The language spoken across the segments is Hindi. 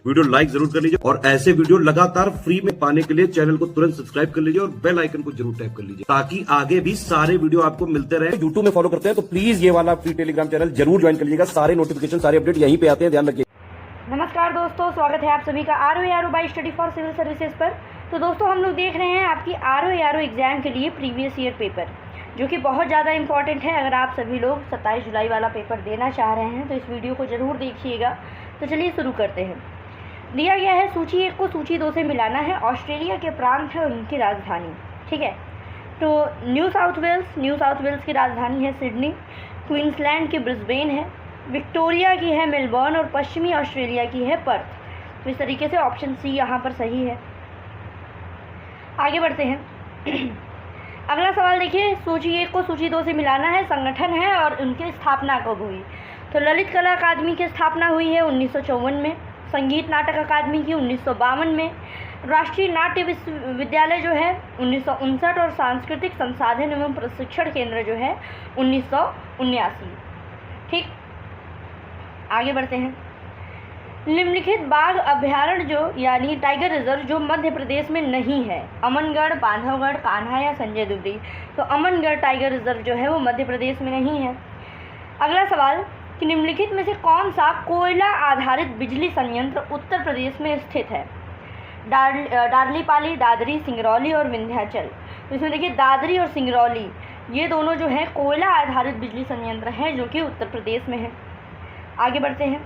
वीडियो लाइक जरूर कर लीजिए और ऐसे वीडियो लगातार फ्री में पाने के लिए चैनल को तुरंत सब्सक्राइब कर लीजिए और बेल आइकन को जरूर टैप कर लीजिए ताकि आगे भी सारे वीडियो आपको मिलते रहे। यूट्यूब में फॉलो करते हैं तो प्लीज ये वाला फ्री टेलीग्राम चैनल जरूर ज्वाइन कर लीजिएगा। सारे नोटिफिकेशन सारे अपडेट यहीं पे आते हैं, ध्यान रखिए। नमस्कार दोस्तों, स्वागत है आप सभी का RO by study for civil services पर। तो दोस्तों हम लोग देख रहे हैं आपकी आरओ एग्जाम के लिए प्रीवियस ईयर पेपर, जो कि बहुत ज़्यादा इंपॉर्टेंट है। अगर आप सभी लोग 27 जुलाई वाला पेपर देना चाह रहे हैं तो इस वीडियो को ज़रूर देखिएगा। तो चलिए शुरू करते हैं। दिया गया है सूची 1 को सूची 2 से मिलाना है। ऑस्ट्रेलिया के प्रांत है और उनकी राजधानी, ठीक है। तो न्यू साउथ वेल्स की राजधानी है सिडनी, क्वींसलैंड की ब्रिस्बेन है, विक्टोरिया की है मेलबर्न और पश्चिमी ऑस्ट्रेलिया की है पर्थ। तो इस तरीके से ऑप्शन सी यहाँ पर सही है। आगे बढ़ते हैं। अगला सवाल देखिए, सूची 1 को सूची 2 से मिलाना है। संगठन है और उनकी स्थापना कब हुई। तो ललित कला अकादमी की स्थापना हुई है 1954 में, संगीत नाटक अकादमी की 1952 में, राष्ट्रीय नाट्य विश्वविद्यालय जो है 1959 और सांस्कृतिक संसाधन एवं प्रशिक्षण केंद्र जो है 1979। ठीक, आगे बढ़ते हैं। निम्नलिखित बाघ अभ्यारण्य जो यानी टाइगर रिजर्व जो मध्य प्रदेश में नहीं है, अमनगढ़, बांधवगढ़, कान्हा या संजय दुबरी। तो अमनगढ़ टाइगर रिजर्व जो है वो मध्य प्रदेश में नहीं है। अगला सवाल कि निम्नलिखित में से कौन सा कोयला आधारित बिजली संयंत्र उत्तर प्रदेश में स्थित है। डार्लीपाली, दादरी, सिंगरौली और विंध्याचल। तो इसमें देखिए दादरी और सिंगरौली ये दोनों जो है कोयला आधारित बिजली संयंत्र हैं जो कि उत्तर प्रदेश में है। आगे बढ़ते हैं।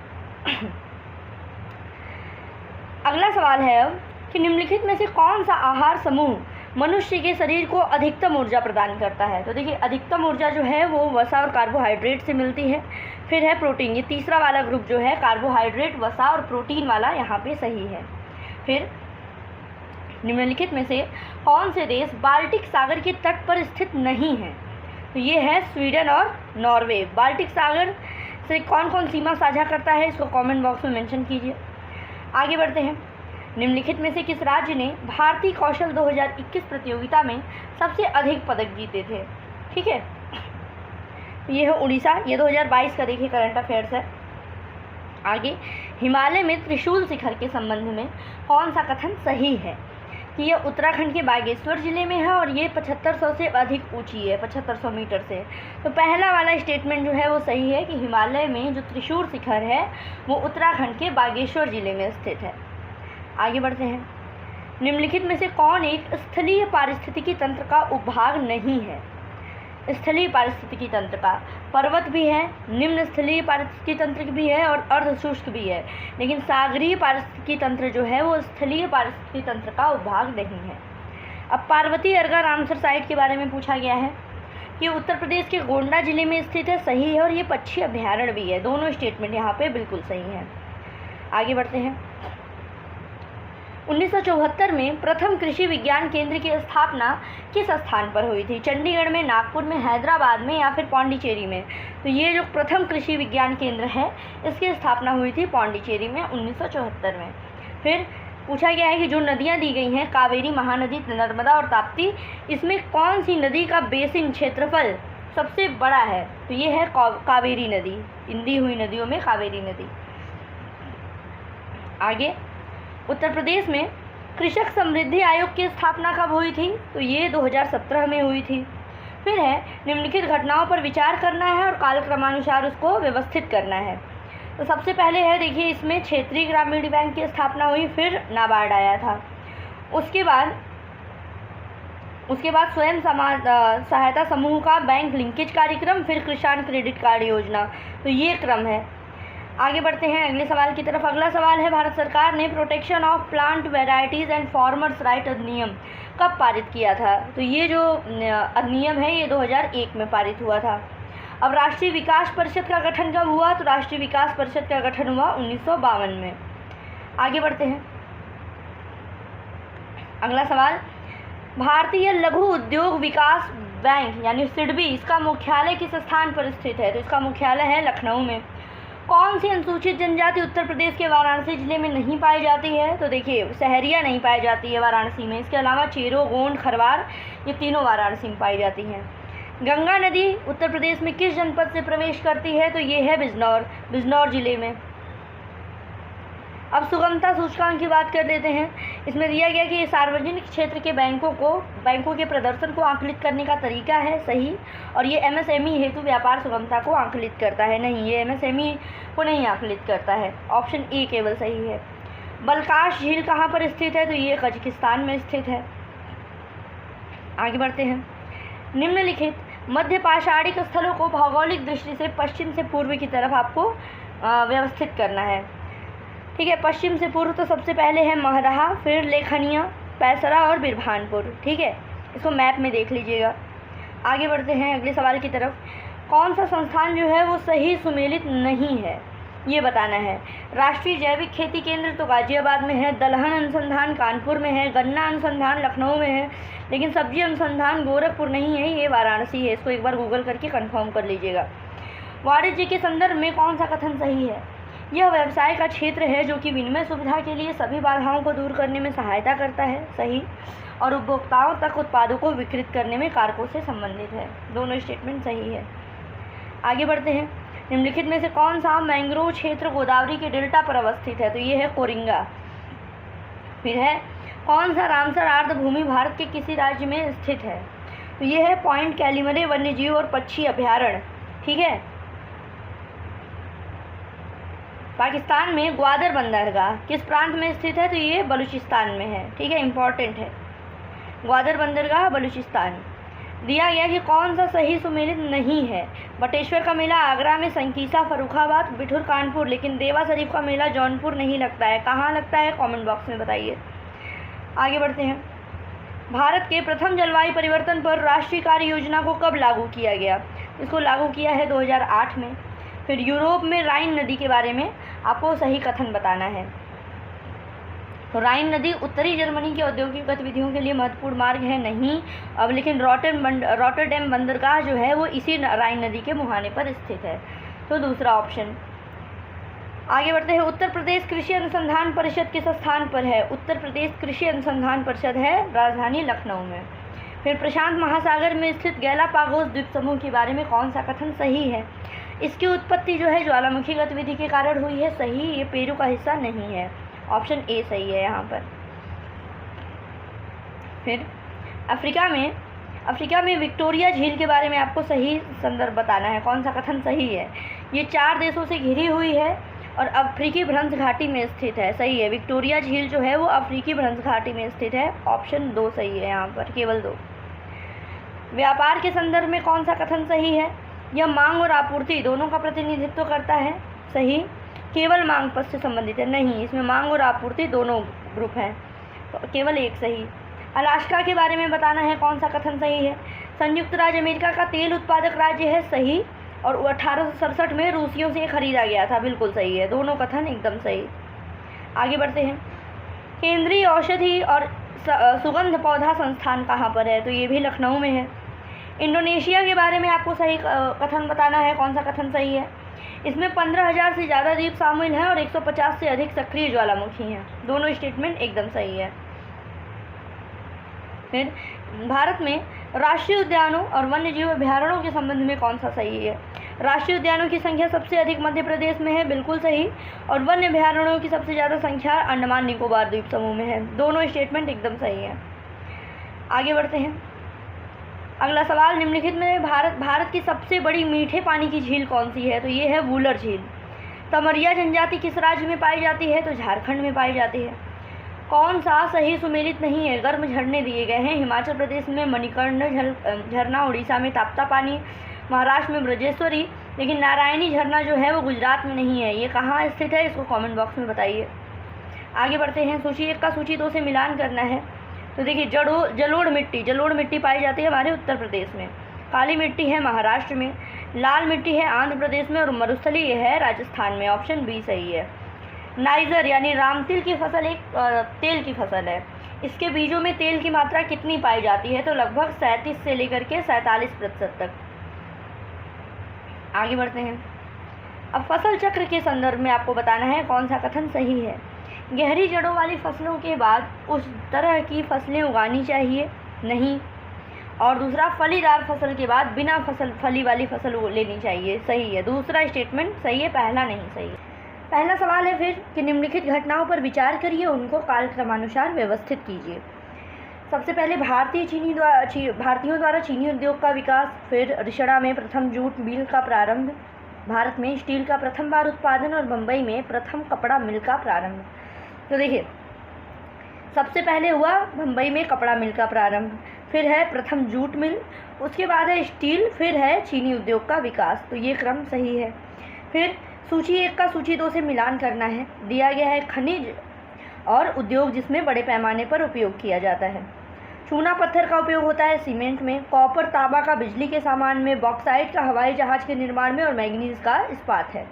अगला सवाल है अब कि निम्नलिखित में से कौन सा आहार समूह मनुष्य के शरीर को अधिकतम ऊर्जा प्रदान करता है। तो देखिए अधिकतम ऊर्जा जो है वो वसा और कार्बोहाइड्रेट से मिलती है। फिर है प्रोटीन, ये तीसरा वाला ग्रुप जो है कार्बोहाइड्रेट, वसा और प्रोटीन वाला यहाँ पे सही है। फिर निम्नलिखित में से कौन से देश बाल्टिक सागर के तट पर स्थित नहीं है। तो ये है स्वीडन और नॉर्वे। बाल्टिक सागर से कौन कौन सीमा साझा करता है इसको कमेंट बॉक्स में मेंशन कीजिए। आगे बढ़ते हैं। निम्नलिखित में से किस राज्य ने भारतीय कौशल 2021 प्रतियोगिता में सबसे अधिक पदक जीते थे। ठीक है, ये है उड़ीसा। ये 2022 का देखिए करंट अफेयर्स है। आगे, हिमालय में त्रिशूल शिखर के संबंध में कौन सा कथन सही है कि ये उत्तराखंड के बागेश्वर जिले में है और ये 7500 से अधिक ऊंची है, 7500 मीटर से। तो पहला वाला स्टेटमेंट जो है वो सही है कि हिमालय में जो त्रिशूल शिखर है वो उत्तराखंड के बागेश्वर जिले में स्थित है। आगे बढ़ते हैं। निम्नलिखित में से कौन एक स्थलीय पारिस्थितिकी तंत्र का उपभाग नहीं है। स्थलीय पारिस्थितिकी तंत्र का पर्वत भी है, निम्न स्थलीय पारिस्थितिकी तंत्र भी है और अर्धशुष्क भी है, लेकिन सागरीय पारिस्थितिकी तंत्र जो है वो स्थलीय पारिस्थितिकी तंत्र का उपभाग नहीं है। अब पार्वती अर्गा रामसर साइट के बारे में पूछा गया है कि उत्तर प्रदेश के गोंडा जिले में स्थित है, सही है, और ये पक्षी अभ्यारण्य भी है। दोनों स्टेटमेंट यहाँ पे बिल्कुल सही है। आगे बढ़ते हैं। 1974 में प्रथम कृषि विज्ञान केंद्र की स्थापना किस स्थान पर हुई थी। चंडीगढ़ में, नागपुर में, हैदराबाद में या फिर पौंडीचेरी में। तो ये जो प्रथम कृषि विज्ञान केंद्र है इसकी स्थापना हुई थी पौंडीचेरी में 1974 में। फिर पूछा गया है कि जो नदियां दी गई हैं कावेरी, महानदी, नर्मदा और ताप्ती, इसमें कौन सी नदी का बेसिन क्षेत्रफल सबसे बड़ा है। तो ये है कावेरी नदी। इन दी हुई नदियों में कावेरी नदी। आगे, उत्तर प्रदेश में कृषक समृद्धि आयोग की स्थापना कब हुई थी। तो ये 2017 में हुई थी। फिर है निम्नलिखित घटनाओं पर विचार करना है और कालक्रमानुसार उसको व्यवस्थित करना है। तो सबसे पहले है देखिए इसमें क्षेत्रीय ग्रामीण बैंक की स्थापना हुई, फिर नाबार्ड आया था। उसके बाद स्वयं सहायता समूह का बैंक लिंकेज कार्यक्रम, फिर किसान क्रेडिट कार्ड योजना। तो ये क्रम है। आगे बढ़ते हैं अगले सवाल की तरफ। अगला सवाल है, भारत सरकार ने protection of plant varieties and farmers right अधिनियम कब पारित किया था। तो ये जो अधिनियम है ये 2001 में पारित हुआ था। अब राष्ट्रीय विकास परिषद का गठन कब हुआ। तो राष्ट्रीय विकास परिषद का गठन हुआ 1952 में। आगे बढ़ते हैं। अगला सवाल, भारतीय लघु उद्योग विकास बैंक यानी सिडबी, इसका मुख्यालय किस स्थान पर स्थित है। तो इसका मुख्यालय है लखनऊ में। कौन सी अनुसूचित जनजाति उत्तर प्रदेश के वाराणसी जिले में नहीं पाई जाती है। तो देखिए सहरिया नहीं पाई जाती है वाराणसी में। इसके अलावा चेरो, गोंड, खरवार ये तीनों वाराणसी में पाई जाती हैं। गंगा नदी उत्तर प्रदेश में किस जनपद से प्रवेश करती है। तो ये है बिजनौर जिले में। अब सुगमता सूचकांक की बात कर लेते हैं। इसमें दिया गया कि सार्वजनिक क्षेत्र के बैंकों के प्रदर्शन को आंकलित करने का तरीका है सही, और ये एमएसएमई हेतु व्यापार सुगमता को आंकलित करता है नहीं, ये एमएसएमई को नहीं आंकलित करता है। ऑप्शन ए केवल सही है। बलकाश झील कहाँ पर स्थित है? तो ये कजाकिस्तान में स्थित है। आगे बढ़ते हैं। निम्नलिखित मध्य पाषाणिक स्थलों को भौगोलिक दृष्टि से पश्चिम से पूर्व की तरफ आपको व्यवस्थित करना है। ठीक है, पश्चिम से पूर्व तो सबसे पहले है महदहा, फिर लेखनिया, पैसरा और बिरभानपुर। ठीक है, इसको मैप में देख लीजिएगा। आगे बढ़ते हैं अगले सवाल की तरफ। कौन सा संस्थान जो है वो सही सुमेलित नहीं है, ये बताना है। राष्ट्रीय जैविक खेती केंद्र तो गाजियाबाद में है, दलहन अनुसंधान कानपुर में है, गन्ना अनुसंधान लखनऊ में है, लेकिन सब्जी अनुसंधान गोरखपुर नहीं है, ये वाराणसी है। इसको एक बार गूगल करके कंफर्म कर लीजिएगा। वाणिज्य के संदर्भ में कौन सा कथन सही है? यह व्यवसाय का क्षेत्र है जो कि विनिमय सुविधा के लिए सभी बाधाओं को दूर करने में सहायता करता है सही, और उपभोक्ताओं तक उत्पादों को विकृत करने में कारकों से संबंधित है। दोनों स्टेटमेंट सही है। आगे बढ़ते हैं। निम्नलिखित में से कौन सा मैंग्रोव क्षेत्र गोदावरी के डेल्टा पर अवस्थित है? तो ये है कोरिंगा। फिर है कौन सा रामसर आर्द्रभूमि भारत के किसी राज्य में स्थित है? तो ये है पॉइंट कैलिमरे वन्यजीव और पक्षी अभ्यारण्य। ठीक है, पाकिस्तान में ग्वादर बंदरगाह किस प्रांत में स्थित है? तो ये बलूचिस्तान में है। ठीक है, इंपॉर्टेंट है, ग्वादर बंदरगाह बलूचिस्तान। दिया गया कि कौन सा सही सुमेलित नहीं है? बटेश्वर का मेला आगरा में, संकीसा फर्रुखाबाद, बिठूर कानपुर, लेकिन देवा शरीफ का मेला जौनपुर नहीं लगता है। कहाँ लगता है? कमेंट बॉक्स में बताइए। आगे बढ़ते हैं। भारत के प्रथम जलवायु परिवर्तन पर राष्ट्रीय कार्य योजना को कब लागू किया गया? इसको लागू किया है 2008 में। फिर यूरोप में राइन नदी के बारे में आपको सही कथन बताना है। तो राइन नदी उत्तरी जर्मनी की औद्योगिक गतिविधियों के लिए महत्वपूर्ण मार्ग है नहीं, अब लेकिन रॉटरडैम बंदरगाह जो है वो इसी राइन नदी के मुहाने पर स्थित है। तो दूसरा ऑप्शन। आगे बढ़ते हैं। उत्तर प्रदेश कृषि अनुसंधान परिषद किस स्थान पर है? उत्तर प्रदेश कृषि अनुसंधान परिषद है राजधानी लखनऊ में। फिर प्रशांत महासागर में स्थित गैलापागोस द्वीप समूह के बारे में कौन सा कथन सही है? इसकी उत्पत्ति जो है ज्वालामुखी गतिविधि के कारण हुई है सही, ये पेरू का हिस्सा नहीं है। ऑप्शन ए सही है यहाँ पर। फिर अफ्रीका में विक्टोरिया झील के बारे में आपको सही संदर्भ बताना है, कौन सा कथन सही है? ये 4 देशों से घिरी हुई है और अफ्रीकी भ्रंश घाटी में स्थित है। सही है, विक्टोरिया झील जो है वो अफ्रीकी भ्रंश घाटी में स्थित है। ऑप्शन 2 सही है यहाँ पर, केवल 2। व्यापार के संदर्भ में कौन सा कथन सही है? यह मांग और आपूर्ति दोनों का प्रतिनिधित्व करता है सही, केवल मांग पक्ष से संबंधित है नहीं, इसमें मांग और आपूर्ति दोनों ग्रुप हैं। तो केवल 1 सही। अलास्का के बारे में बताना है, कौन सा कथन सही है? संयुक्त राज्य अमेरिका का तेल उत्पादक राज्य है सही, और 1867 में रूसियों से खरीदा गया था, बिल्कुल सही है। दोनों कथन एकदम सही। आगे बढ़ते हैं। केंद्रीय औषधि और सुगंध पौधा संस्थान कहाँ पर है? तो ये भी लखनऊ में है। इंडोनेशिया के बारे में आपको सही कथन बताना है, कौन सा कथन सही है? इसमें 15,000 से ज़्यादा द्वीप शामिल हैं और 150 से अधिक सक्रिय ज्वालामुखी हैं। दोनों स्टेटमेंट एकदम सही है। फिर भारत में राष्ट्रीय उद्यानों और वन्यजीव अभ्यारण्यों के संबंध में कौन सा सही है? राष्ट्रीय उद्यानों की संख्या सबसे अधिक मध्य प्रदेश में है, बिल्कुल सही, और वन्य अभ्यारण्यों की सबसे ज़्यादा संख्या अंडमान निकोबार द्वीप समूह में है। दोनों स्टेटमेंट एकदम सही है। आगे बढ़ते हैं। अगला सवाल, निम्नलिखित में भारत की सबसे बड़ी मीठे पानी की झील कौन सी है? तो ये है वूलर झील। तमरिया जनजाति किस राज्य में पाई जाती है? तो झारखंड में पाई जाती है। कौन सा सही सुमेलित नहीं है? गर्म झरने दिए गए हैं। हिमाचल प्रदेश में मणिकर्ण झरना, उड़ीसा में ताप्ता पानी, महाराष्ट्र में ब्रजेश्वरी, लेकिन नारायणी झरना जो है वो गुजरात में नहीं है। ये कहाँ स्थित है? इसको कमेंट बॉक्स में बताइए। आगे बढ़ते हैं। सूची 1 का सूची 2 से मिलान करना है। तो देखिए, जलोढ़ मिट्टी पाई जाती है हमारे उत्तर प्रदेश में, काली मिट्टी है महाराष्ट्र में, लाल मिट्टी है आंध्र प्रदेश में, और मरुस्थली ये है राजस्थान में। ऑप्शन बी सही है। नाइजर यानी रामतिल की फसल एक तेल की फसल है। इसके बीजों में तेल की मात्रा कितनी पाई जाती है? तो लगभग 37 से लेकर के 47% तक। आगे बढ़ते हैं। अब फसल चक्र के संदर्भ में आपको बताना है, कौन सा कथन सही है? गहरी जड़ों वाली फसलों के बाद उस तरह की फसलें उगानी चाहिए नहीं, और दूसरा फलीदार फसल के बाद बिना फली वाली फसल लेनी चाहिए, सही है। दूसरा स्टेटमेंट सही है, पहला नहीं सही है। पहला सवाल है फिर कि निम्नलिखित घटनाओं पर विचार करिए, उनको कालक्रमानुसार व्यवस्थित कीजिए। सबसे पहले भारतीयों द्वारा चीनी उद्योग का विकास, फिर रिषड़ा में प्रथम जूट मिल का प्रारंभ, भारत में स्टील का प्रथम बार उत्पादन और मुंबई में प्रथम कपड़ा मिल का प्रारंभ। तो देखिए, सबसे पहले हुआ मुंबई में कपड़ा मिल का प्रारंभ, फिर है प्रथम जूट मिल, उसके बाद है स्टील, फिर है चीनी उद्योग का विकास। तो ये क्रम सही है। फिर सूची 1 का सूची 2 से मिलान करना है। दिया गया है खनिज और उद्योग जिसमें बड़े पैमाने पर उपयोग किया जाता है। चूना पत्थर का उपयोग होता है सीमेंट में, कॉपर तांबा का बिजली के सामान में, बॉक्साइट का हवाई जहाज के निर्माण में और मैग्नीज का इस्पात है।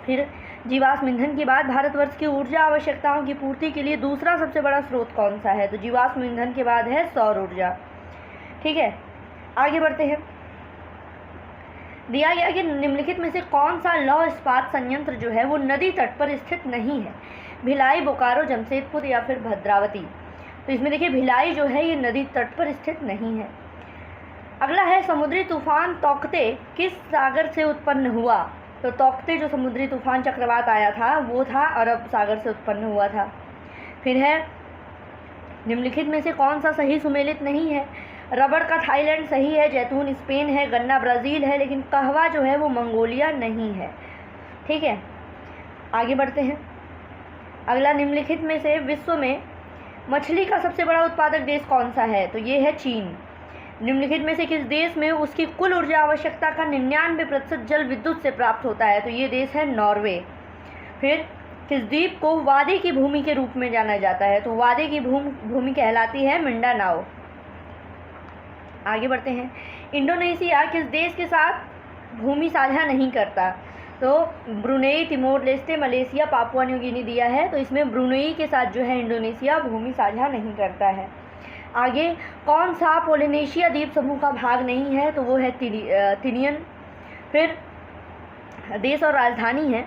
फिर जीवाश्म ईंधन के बाद भारतवर्ष की ऊर्जा आवश्यकताओं की पूर्ति के लिए दूसरा सबसे बड़ा स्रोत कौन सा है? तो जीवाश्म ईंधन के बाद है सौर ऊर्जा। ठीक है, आगे बढ़ते हैं। दिया गया कि निम्नलिखित में से कौन सा लौह इस्पात संयंत्र जो है वो नदी तट पर स्थित नहीं है? भिलाई, बोकारो, जमशेदपुर या फिर भद्रावती। तो इसमें देखिए भिलाई जो है ये नदी तट पर स्थित नहीं है। अगला है समुद्री तूफान तौकते किस सागर से उत्पन्न हुआ? तो तौकते जो समुद्री तूफान चक्रवात आया था वो था अरब सागर से उत्पन्न हुआ था। फिर है निम्नलिखित में से कौन सा सही सुमेलित नहीं है? रबड़ का थाईलैंड सही है, जैतून स्पेन है, गन्ना ब्राज़ील है, लेकिन कहवा जो है वो मंगोलिया नहीं है। ठीक है, आगे बढ़ते हैं। अगला, निम्नलिखित में से विश्व में मछली का सबसे बड़ा उत्पादक देश कौन सा है? तो ये है चीन। निम्नलिखित में से किस देश में उसकी कुल ऊर्जा आवश्यकता का 99% जल विद्युत से प्राप्त होता है? तो ये देश है नॉर्वे। फिर किस द्वीप को वादे की भूमि के रूप में जाना जाता है? तो वादे की भूमि कहलाती है मिंडानाओ। आगे बढ़ते हैं। इंडोनेशिया किस देश के साथ भूमि साझा नहीं करता? तो Brunei, Timor Leste, Malaysia, Papua New Guinea दिया है। तो इसमें ब्रुनेई के साथ जो है इंडोनेशिया भूमि साझा नहीं करता है। आगे, कौन सा पोलिनेशिया द्वीप समूह का भाग नहीं है? तो वो है तिनियन। फिर देश और राजधानी है।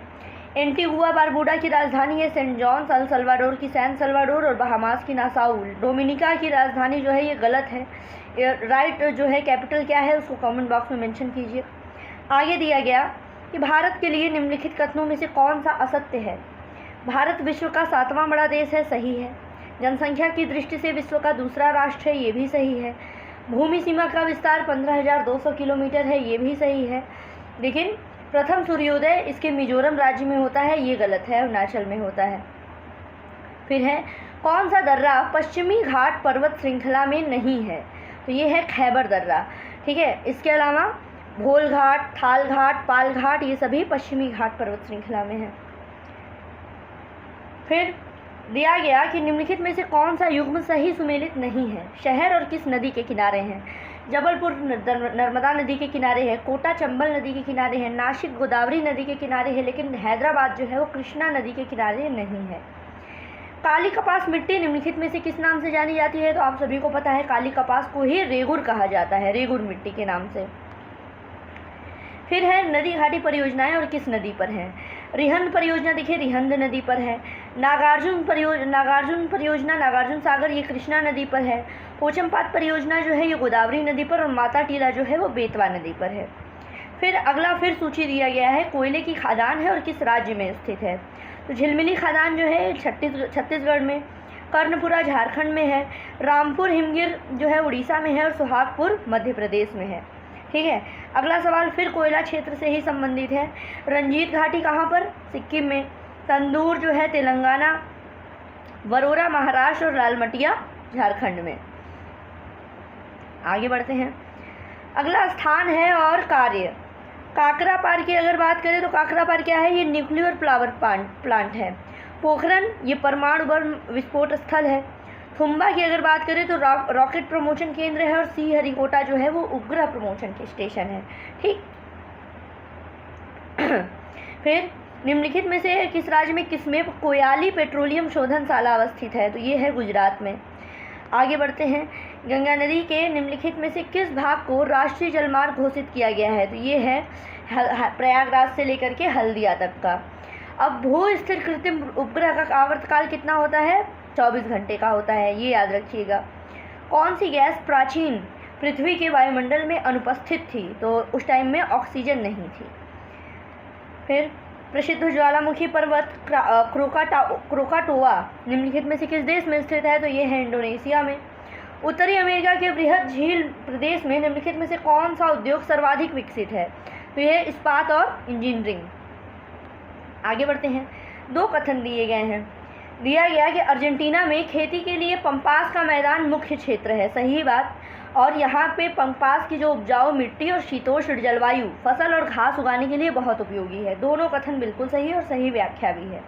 एंटीगुआ बारबूडा की राजधानी है सेंट जॉन्स, अल सल्वाडोर की सैन सल्वाडोर और बहामास की नासाउ। डोमिनिका की राजधानी जो है ये गलत है। राइट जो है कैपिटल क्या है उसको कमेंट बॉक्स में मेंशन कीजिए। आगे दिया गया कि भारत के लिए निम्नलिखित कथनों में से कौन सा असत्य है? भारत विश्व का 7वां बड़ा देश है, सही है। जनसंख्या की दृष्टि से विश्व का दूसरा राष्ट्र है, ये भी सही है। भूमि सीमा का विस्तार 15,200 किलोमीटर है, ये भी सही है। लेकिन प्रथम सूर्योदय इसके मिजोरम राज्य में होता है, ये गलत है, अरुणाचल में होता है। फिर है कौन सा दर्रा पश्चिमी घाट पर्वत श्रृंखला में नहीं है? तो ये है खैबर दर्रा। ठीक है, इसके अलावा भोल घाट, थाल घाट, पाल घाट ये सभी पश्चिमी घाट पर्वत श्रृंखला में है। फिर दिया गया कि निम्नलिखित में से कौन सा युग्म सही सुमेलित नहीं है? शहर और किस नदी के किनारे हैं? जबलपुर नर्मदा नदी के किनारे है, कोटा चंबल नदी के किनारे है, नासिक गोदावरी नदी के किनारे है, लेकिन हैदराबाद जो है वो कृष्णा नदी के किनारे नहीं है। काली कपास मिट्टी निम्नलिखित में से किस नाम से जानी जाती है? तो आप सभी को पता है काली कपास को ही रेगुर कहा जाता है, रेगुर मिट्टी के नाम से। फिर है नदी घाटी परियोजनाएं और किस नदी पर हैं? रिहंद परियोजना देखिए रिहंद नदी पर है। नागार्जुन परियोजना नागार्जुन सागर ये कृष्णा नदी पर है। पोचमपात परियोजना जो है ये गोदावरी नदी पर, और माता टीला जो है वो बेतवा नदी पर है। फिर अगला फिर सूची दिया गया है कोयले की खादान है और किस राज्य में स्थित है? तो झिलमिली खादान जो है छत्तीसगढ़ में, कर्णपुरा झारखंड में है, रामपुर हिमगिर जो है उड़ीसा में है और सुहागपुर मध्य प्रदेश में है। ठीक है, अगला सवाल फिर कोयला क्षेत्र से ही संबंधित है। रंजीत घाटी कहाँ पर? सिक्किम में। तंदूर जो है तेलंगाना, वरोरा महाराष्ट्र और लालमटिया झारखंड में। आगे बढ़ते हैं। अगला स्थान है और कार्य। काकरा पार की अगर बात करें तो काकरा पार क्या है? ये न्यूक्लियर पावर प्लांट है। पोखरन ये परमाणु बम विस्फोट स्थल है। थुम्बा की अगर बात करें तो रॉकेट प्रमोशन केंद्र है, और श्रीहरिकोटा जो है वो उपग्रह प्रमोशन के स्टेशन है। ठीक फिर निम्नलिखित में से किस राज्य में किसमें कोयाली पेट्रोलियम शोधनशाला अवस्थित है? तो ये है गुजरात में। आगे बढ़ते हैं। गंगा नदी के निम्नलिखित में से किस भाग को राष्ट्रीय जलमार्ग घोषित किया गया है? तो ये है प्रयागराज से लेकर के हल्दिया तक का। अब भू स्थिर कृत्रिम उपग्रह का आवर्तकाल कितना होता है? 24 घंटे का होता है, ये याद रखिएगा। कौन सी गैस प्राचीन पृथ्वी के वायुमंडल में अनुपस्थित थी? तो उस टाइम में ऑक्सीजन नहीं थी। फिर प्रसिद्ध ज्वालामुखी पर्वत क्रोकाटोआ निम्नलिखित में से किस देश में स्थित है? तो ये है इंडोनेशिया में। उत्तरी अमेरिका के बृहद झील प्रदेश में निम्नलिखित में से कौन सा उद्योग सर्वाधिक विकसित है? तो यह इस्पात और इंजीनियरिंग। आगे बढ़ते हैं। दो कथन दिए गए हैं। दिया गया कि अर्जेंटीना में खेती के लिए पंपास का मैदान मुख्य क्षेत्र है, सही बात। और यहाँ पे पंपास की जो उपजाऊ मिट्टी और शीतोष्ण जलवायु फसल और घास उगाने के लिए बहुत उपयोगी है। दोनों कथन बिल्कुल सही और सही व्याख्या भी है।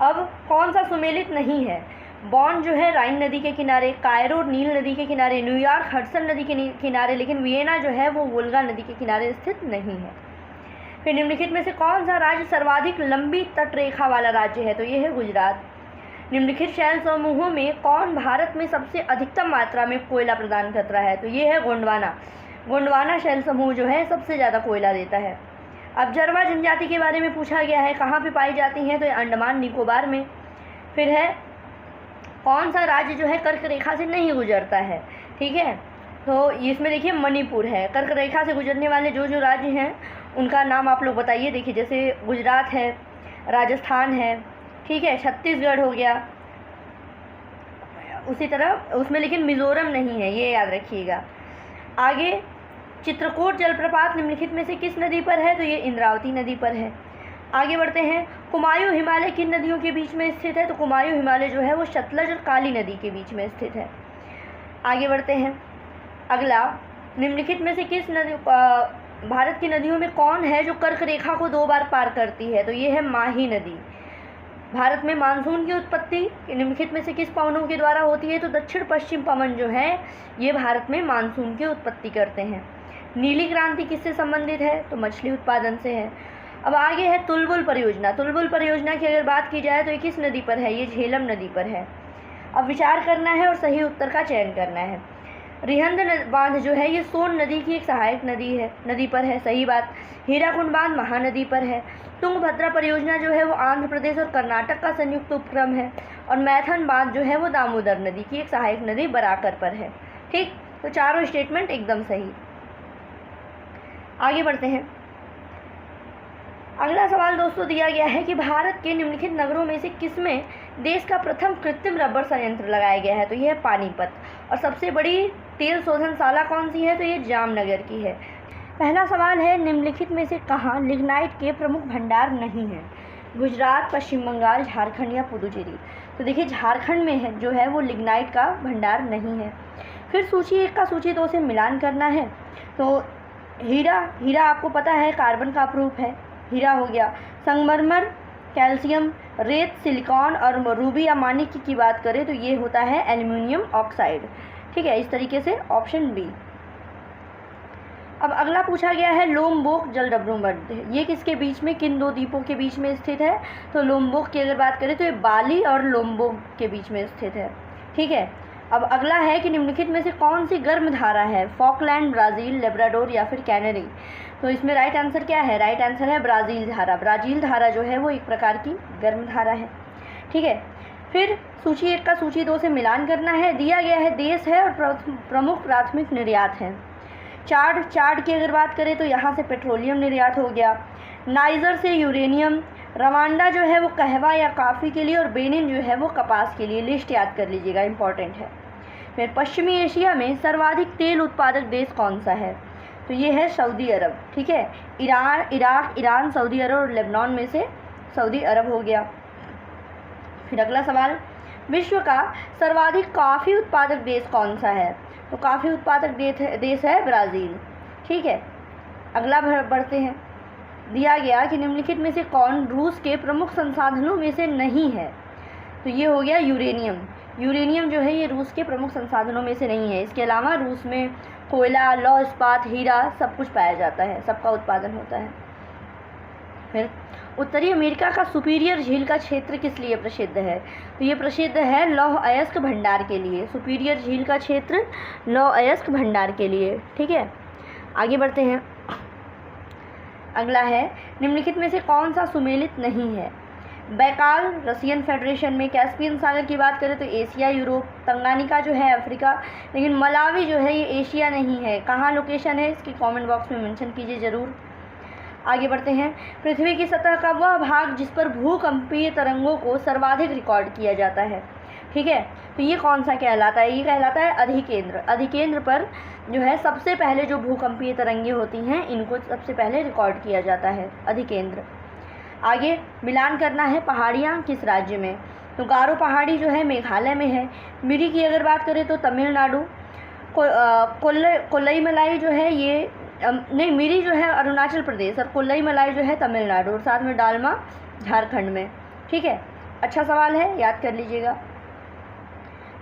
अब कौन सा सुमेलित नहीं है? बॉन जो है राइन नदी के किनारे, कायरो नील नदी के किनारे, न्यूयॉर्क हडसन नदी के किनारे, लेकिन वियना जो है वो वोल्गा नदी के किनारे स्थित नहीं है। फिर निम्नलिखित में से कौन सा राज्य सर्वाधिक लंबी तटरेखा वाला राज्य है? तो ये है गुजरात। निम्नलिखित शैल समूहों में कौन भारत में सबसे अधिकतम मात्रा में कोयला प्रदान कर रहा है? तो ये है गोंडवाना। गोंडवाना शैल समूह जो है सबसे ज़्यादा कोयला देता है। अब जरवा जनजाति के बारे में पूछा गया है, कहाँ पे पाई जाती हैं? तो ये अंडमान निकोबार में। फिर है कौन सा राज्य जो है कर्क रेखा से नहीं गुजरता है? ठीक है, तो इसमें देखिए मणिपुर है। कर्क रेखा से गुजरने वाले जो राज्य हैं उनका नाम आप लोग बताइए। देखिए जैसे गुजरात है, राजस्थान है, ठीक है, छत्तीसगढ़ हो गया, उसी तरह उसमें लेकिन मिज़ोरम नहीं है, ये याद रखिएगा। आगे चित्रकूट जलप्रपात निम्नलिखित में से किस नदी पर है? तो ये इंद्रावती नदी पर है। आगे बढ़ते हैं। कुमायूं हिमालय किन नदियों के बीच में स्थित है? तो कुमायूं हिमालय जो है वो सतलज और काली नदी के बीच में स्थित है। आगे बढ़ते हैं। अगला, निम्नलिखित में से किस नदी भारत की नदियों में कौन है जो कर्क रेखा को 2 बार पार करती है? तो ये है माही नदी। भारत में मानसून की उत्पत्ति निम्नलिखित में से किस पवनों के द्वारा होती है? तो दक्षिण पश्चिम पवन जो है ये भारत में मानसून की उत्पत्ति करते हैं। नीली क्रांति किससे संबंधित है? तो मछली उत्पादन से है। अब आगे है तुलबुल परियोजना। तुलबुल परियोजना की अगर बात की जाए तो ये किस नदी पर है? ये झेलम नदी पर है। अब विचार करना है और सही उत्तर का चयन करना है। रिहंद बांध जो है ये सोन नदी की एक सहायक नदी पर है, सही बात। हीराकुंड बांध महानदी पर है। तुंगभद्रा परियोजना जो है वो आंध्र प्रदेश और कर्नाटक का संयुक्त उपक्रम है। और मैथन बांध जो है वो दामोदर नदी की एक सहायक नदी बराकर पर है। ठीक, तो चारों स्टेटमेंट एकदम सही। आगे बढ़ते हैं। अगला सवाल दोस्तों दिया गया है कि भारत के निम्नलिखित नगरों में से किसमें देश का प्रथम कृत्रिम रबर संयंत्र लगाया गया है? तो यह है पानीपत। और सबसे बड़ी तेल शोधनशाला कौन सी है? तो ये जामनगर की है। पहला सवाल है, निम्नलिखित में से कहाँ लिग्नाइट के प्रमुख भंडार नहीं हैं? गुजरात, पश्चिम बंगाल, झारखंड या पुदुचेरी? तो देखिए झारखंड में है जो है वो लिग्नाइट का भंडार नहीं है। फिर सूची 1 का सूची 2 से मिलान करना है। तो हीरा आपको पता है कार्बन का अपरूप है, हीरा हो गया। संगमरमर, कैल्शियम, रेत, सिलिकॉन और रूबी या मानिक की बात करें तो ये होता है एल्युमिनियम ऑक्साइड। ठीक है, इस तरीके से ऑप्शन बी। अब अगला पूछा गया है लोमबोक जलडब्रू मध्य, ये किसके बीच में, किन 2 द्वीपों के बीच में स्थित है? तो लोमबोक की अगर बात करें तो ये बाली और लोमबोक के बीच में स्थित है। ठीक है, अब अगला है कि निम्नलिखित में से कौन सी गर्म धारा है? फॉकलैंड, ब्राज़ील, लेब्राडोर या फिर कैनरी? तो इसमें राइट आंसर क्या है? राइट आंसर है ब्राज़ील धारा। ब्राज़ील धारा जो है वो एक प्रकार की गर्म धारा है। ठीक है, फिर सूची 1 का सूची 2 से मिलान करना है। दिया गया है देश है और प्रमुख प्राथमिक निर्यात हैं। चाड की अगर बात करें तो यहाँ से पेट्रोलियम निर्यात हो गया। नाइजर से यूरेनियम। रवांडा जो है वो कहवा या कॉफ़ी के लिए और बेनिन जो है वो कपास के लिए। लिस्ट याद कर लीजिएगा, इंपॉर्टेंट है। फिर पश्चिमी एशिया में सर्वाधिक तेल उत्पादक देश कौन सा है? तो ये है सऊदी अरब। ठीक है, इराक, ईरान, सऊदी अरब और लेबनान में से सऊदी अरब हो गया। फिर अगला सवाल, विश्व का सर्वाधिक कॉफ़ी उत्पादक देश कौन सा है? तो कॉफ़ी उत्पादक देश है ब्राज़ील। ठीक है, अगला बढ़ते हैं। दिया गया कि निम्नलिखित में से कौन रूस के प्रमुख संसाधनों में से नहीं है? तो ये हो गया यूरेनियम। यूरेनियम जो है ये रूस के प्रमुख संसाधनों में से नहीं है। इसके अलावा रूस में कोयला, लौह इस्पात, हीरा सब कुछ पाया जाता है, सबका उत्पादन होता है। फिर उत्तरी अमेरिका का सुपीरियर झील का क्षेत्र किस लिए प्रसिद्ध है? तो ये प्रसिद्ध है लौह अयस्क भंडार के लिए। सुपीरियर झील का क्षेत्र लौह अयस्क भंडार के लिए। ठीक है, आगे बढ़ते हैं। अगला है, निम्नलिखित में से कौन सा सुमेलित नहीं है? बैकाल रशियन फेडरेशन में। कैस्पियन सागर की बात करें तो एशिया, यूरोप। तंगानिका जो है अफ्रीका, लेकिन मलावी जो है ये एशिया नहीं है। कहाँ लोकेशन है इसकी कमेंट बॉक्स में मेंशन कीजिए ज़रूर। आगे बढ़ते हैं। पृथ्वी की सतह का वह भाग जिस पर भूकंपीय तरंगों को सर्वाधिक रिकॉर्ड किया जाता है। ठीक है, तो ये कौन सा कहलाता है? ये कहलाता है अधिकेंद्र। अधिकेंद्र पर जो है सबसे पहले जो भूकंपीय तरंगें होती हैं इनको सबसे पहले रिकॉर्ड किया जाता है, अधिकेंद्र। आगे मिलान करना है पहाड़ियाँ किस राज्य में? तो गारो पहाड़ी जो है मेघालय में है। मिरी की अगर बात करें तो तमिलनाडु। कोल्लई मलाई जो है ये नहीं, मिरी जो है अरुणाचल प्रदेश और कोल्लई मलाई जो है तमिलनाडु, और साथ में डालमा झारखंड में। ठीक है, अच्छा सवाल है, याद कर लीजिएगा।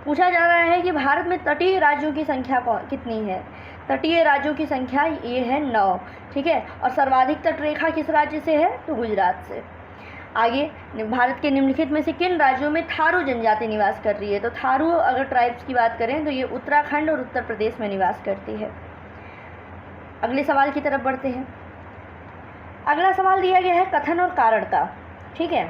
पूछा जा रहा है कि भारत में तटीय राज्यों की संख्या कितनी है? तटीय राज्यों की संख्या ये है 9। ठीक है, और सर्वाधिक तटरेखा किस राज्य से है? तो गुजरात से। आगे, भारत के निम्नलिखित में से किन राज्यों में थारू जनजाति निवास कर रही है? तो थारू अगर ट्राइब्स की बात करें तो ये उत्तराखंड और उत्तर प्रदेश में निवास करती है। अगले सवाल की तरफ बढ़ते हैं। अगला सवाल दिया गया है कथन और कारण का। ठीक है,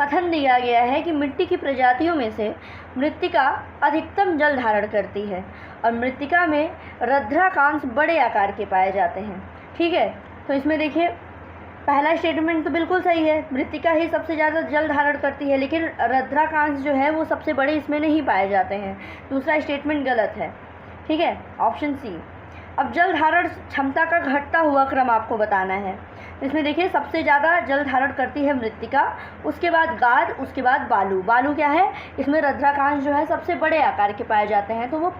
कथन दिया गया है कि मिट्टी की प्रजातियों में से मृत्तिका अधिकतम जल धारण करती है और मृत्तिका में रंध्राकांश बड़े आकार के पाए जाते हैं। ठीक है, तो इसमें देखिए पहला स्टेटमेंट तो बिल्कुल सही है, मृत्तिका ही सबसे ज़्यादा जल धारण करती है, लेकिन रंध्राकांश जो है वो सबसे बड़े इसमें नहीं पाए जाते हैं। दूसरा स्टेटमेंट गलत है। ठीक है, ऑप्शन सी। अब जल धारण क्षमता का घटता हुआ क्रम आपको बताना है। इसमें देखिए सबसे ज़्यादा जल धारण करती है मृत्तिका, उसके बाद गाद, उसके बाद बालू। बालू क्या है? इसमें रंध्राकांश जो है सबसे बड़े आकार के पाए जाते हैं, तो वो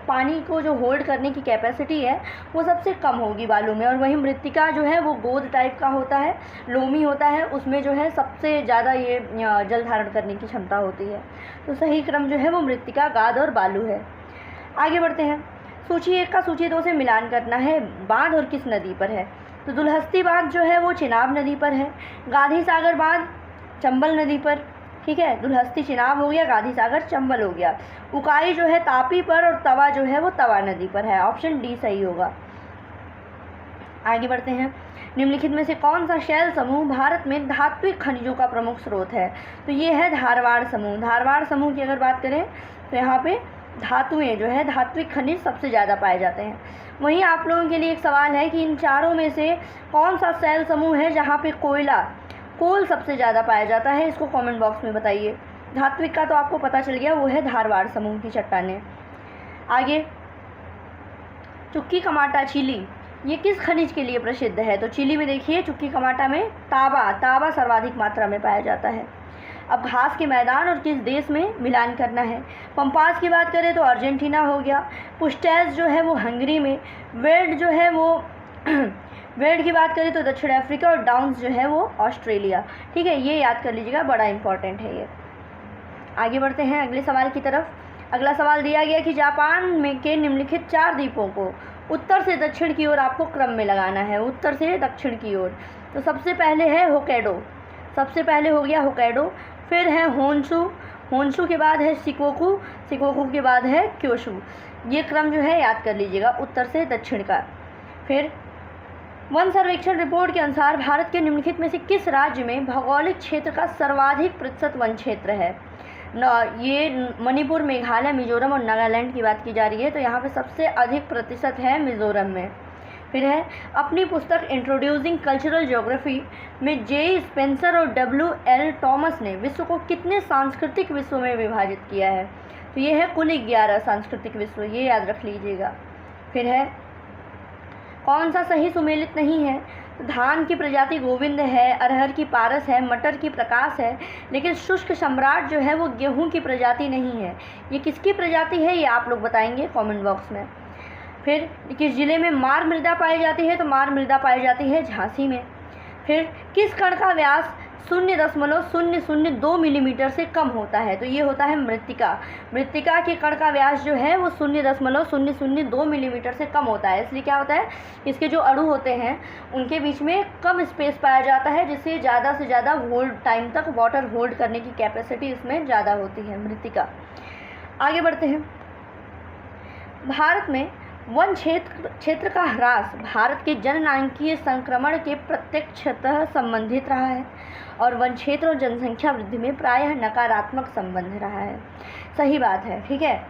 पानी को जो होल्ड करने की कैपेसिटी है वो सबसे कम होगी बालू में। और वहीं मृत्तिका जो है वो गोद टाइप का होता है, लोमी होता है, उसमें जो है सबसे ज़्यादा ये जल धारण करने की क्षमता होती है। तो सही क्रम जो है वो मृत्तिका, गाद और बालू है। आगे बढ़ते हैं। सूची 1 का सूची 2 से मिलान करना है। बांध और किस नदी पर है? तो दुलहस्ती बांध जो है वो चिनाब नदी पर है। गांधी सागर बांध चंबल नदी पर। ठीक है, दुलहस्ती चिनाब हो गया, गांधी सागर चंबल हो गया। उकाई जो है तापी पर और तवा जो है वो तवा नदी पर है। ऑप्शन डी सही होगा। आगे बढ़ते हैं। निम्नलिखित में से कौन सा शैल समूह भारत में धात्विक खनिजों का प्रमुख स्रोत है? तो ये है धारवाड़ समूह। धारवाड़ समूह की अगर बात करें तो यहाँ पे धातुएं जो है, धात्विक खनिज सबसे ज़्यादा पाए जाते हैं। वहीं आप लोगों के लिए एक सवाल है कि इन चारों में से कौन सा शैल समूह है जहाँ पे कोल सबसे ज़्यादा पाया जाता है? इसको कमेंट बॉक्स में बताइए। धात्विक का तो आपको पता चल गया, वो है धारवाड़ समूह की चट्टानें। आगे, चुक्की कमाटा चिली, ये किस खनिज के लिए प्रसिद्ध है? तो चिली में देखिए चुक्की कमाटा में तांबा सर्वाधिक मात्रा में पाया जाता है। अब घास के मैदान और किस देश में मिलान करना है? पंपास की बात करें तो अर्जेंटीना हो गया। पुस्टैज जो है वो हंगरी में। वेल्ड जो है वो वेल्ड की बात करें तो दक्षिण अफ्रीका, और डाउन्स जो है वो ऑस्ट्रेलिया। ठीक है, ये याद कर लीजिएगा, बड़ा इंपॉर्टेंट है ये। आगे बढ़ते हैं अगले सवाल की तरफ। अगला सवाल दिया गया कि जापान में के निम्नलिखित 4 द्वीपों को उत्तर से दक्षिण की ओर आपको क्रम में लगाना है, उत्तर से दक्षिण की ओर। तो सबसे पहले है होक्काइडो, सबसे पहले हो गया होक्काइडो, फिर है होन्शु के बाद है शिकोकू के बाद है क्योशु। ये क्रम जो है याद कर लीजिएगा, उत्तर से दक्षिण का। फिर वन सर्वेक्षण रिपोर्ट के अनुसार भारत के निम्नलिखित में से किस राज्य में भौगोलिक क्षेत्र का सर्वाधिक प्रतिशत वन क्षेत्र है? ये मणिपुर, मेघालय, मिजोरम और नागालैंड की बात की जा रही है, तो यहाँ पे सबसे अधिक प्रतिशत है मिजोरम में। फिर है अपनी पुस्तक इंट्रोड्यूसिंग कल्चरल ज्योग्राफी में जे स्पेंसर और WL टॉमस ने विश्व को कितने सांस्कृतिक विश्वों में विभाजित किया है? तो ये है कुल 11 सांस्कृतिक विश्व, ये याद रख लीजिएगा। फिर है कौन सा सही सुमेलित नहीं है? तो धान की प्रजाति गोविंद है, अरहर की पारस है, मटर की प्रकाश है, लेकिन शुष्क सम्राट जो है वो गेहूं की प्रजाति नहीं है। ये किसकी प्रजाति है ये आप लोग बताएंगे कमेंट बॉक्स में। फिर किस जिले में मार मृदा पाई जाती है? तो मार मृदा पाई जाती है झांसी में। फिर किस कण का व्यास 0.002 मिलीमीटर से कम होता है? तो ये होता है मृत्तिका। मृत्तिका के कण का व्यास जो है वो 0.002 मिलीमीटर से कम होता है। इसलिए क्या होता है, इसके जो अणु होते हैं उनके बीच में कम स्पेस पाया जाता है, जिससे ज़्यादा से ज़्यादा होल्ड टाइम तक वाटर होल्ड करने की कैपेसिटी इसमें ज़्यादा होती है, मृत्तिका। आगे बढ़ते हैं। भारत में वन क्षेत्र का ह्रास भारत के जननांकीय संक्रमण के प्रत्यक्षतः संबंधित रहा है और वन क्षेत्र और जनसंख्या वृद्धि में प्रायः नकारात्मक संबंध रहा है। सही बात है, ठीक है।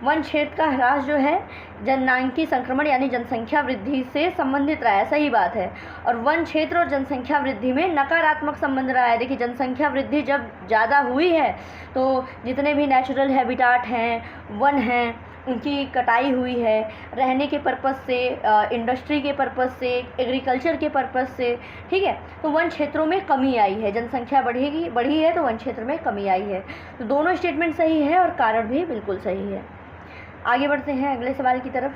वन क्षेत्र का ह्रास जो है जननांकी संक्रमण यानी जनसंख्या वृद्धि से संबंधित रहा है, सही बात है। और वन क्षेत्र और जनसंख्या वृद्धि में नकारात्मक संबंध रहा है। देखिए, जनसंख्या वृद्धि जब ज़्यादा हुई है तो जितने भी नेचुरल हैबिटाट हैं, वन हैं, उनकी कटाई हुई है, रहने के पर्पज़ से, इंडस्ट्री के पर्पज़ से, एग्रीकल्चर के पर्पज़ से, ठीक है। तो वन क्षेत्रों में कमी आई है, जनसंख्या बढ़ी है तो वन क्षेत्र में कमी आई है। तो दोनों स्टेटमेंट सही है और कारण भी बिल्कुल सही है। आगे बढ़ते हैं अगले सवाल की तरफ।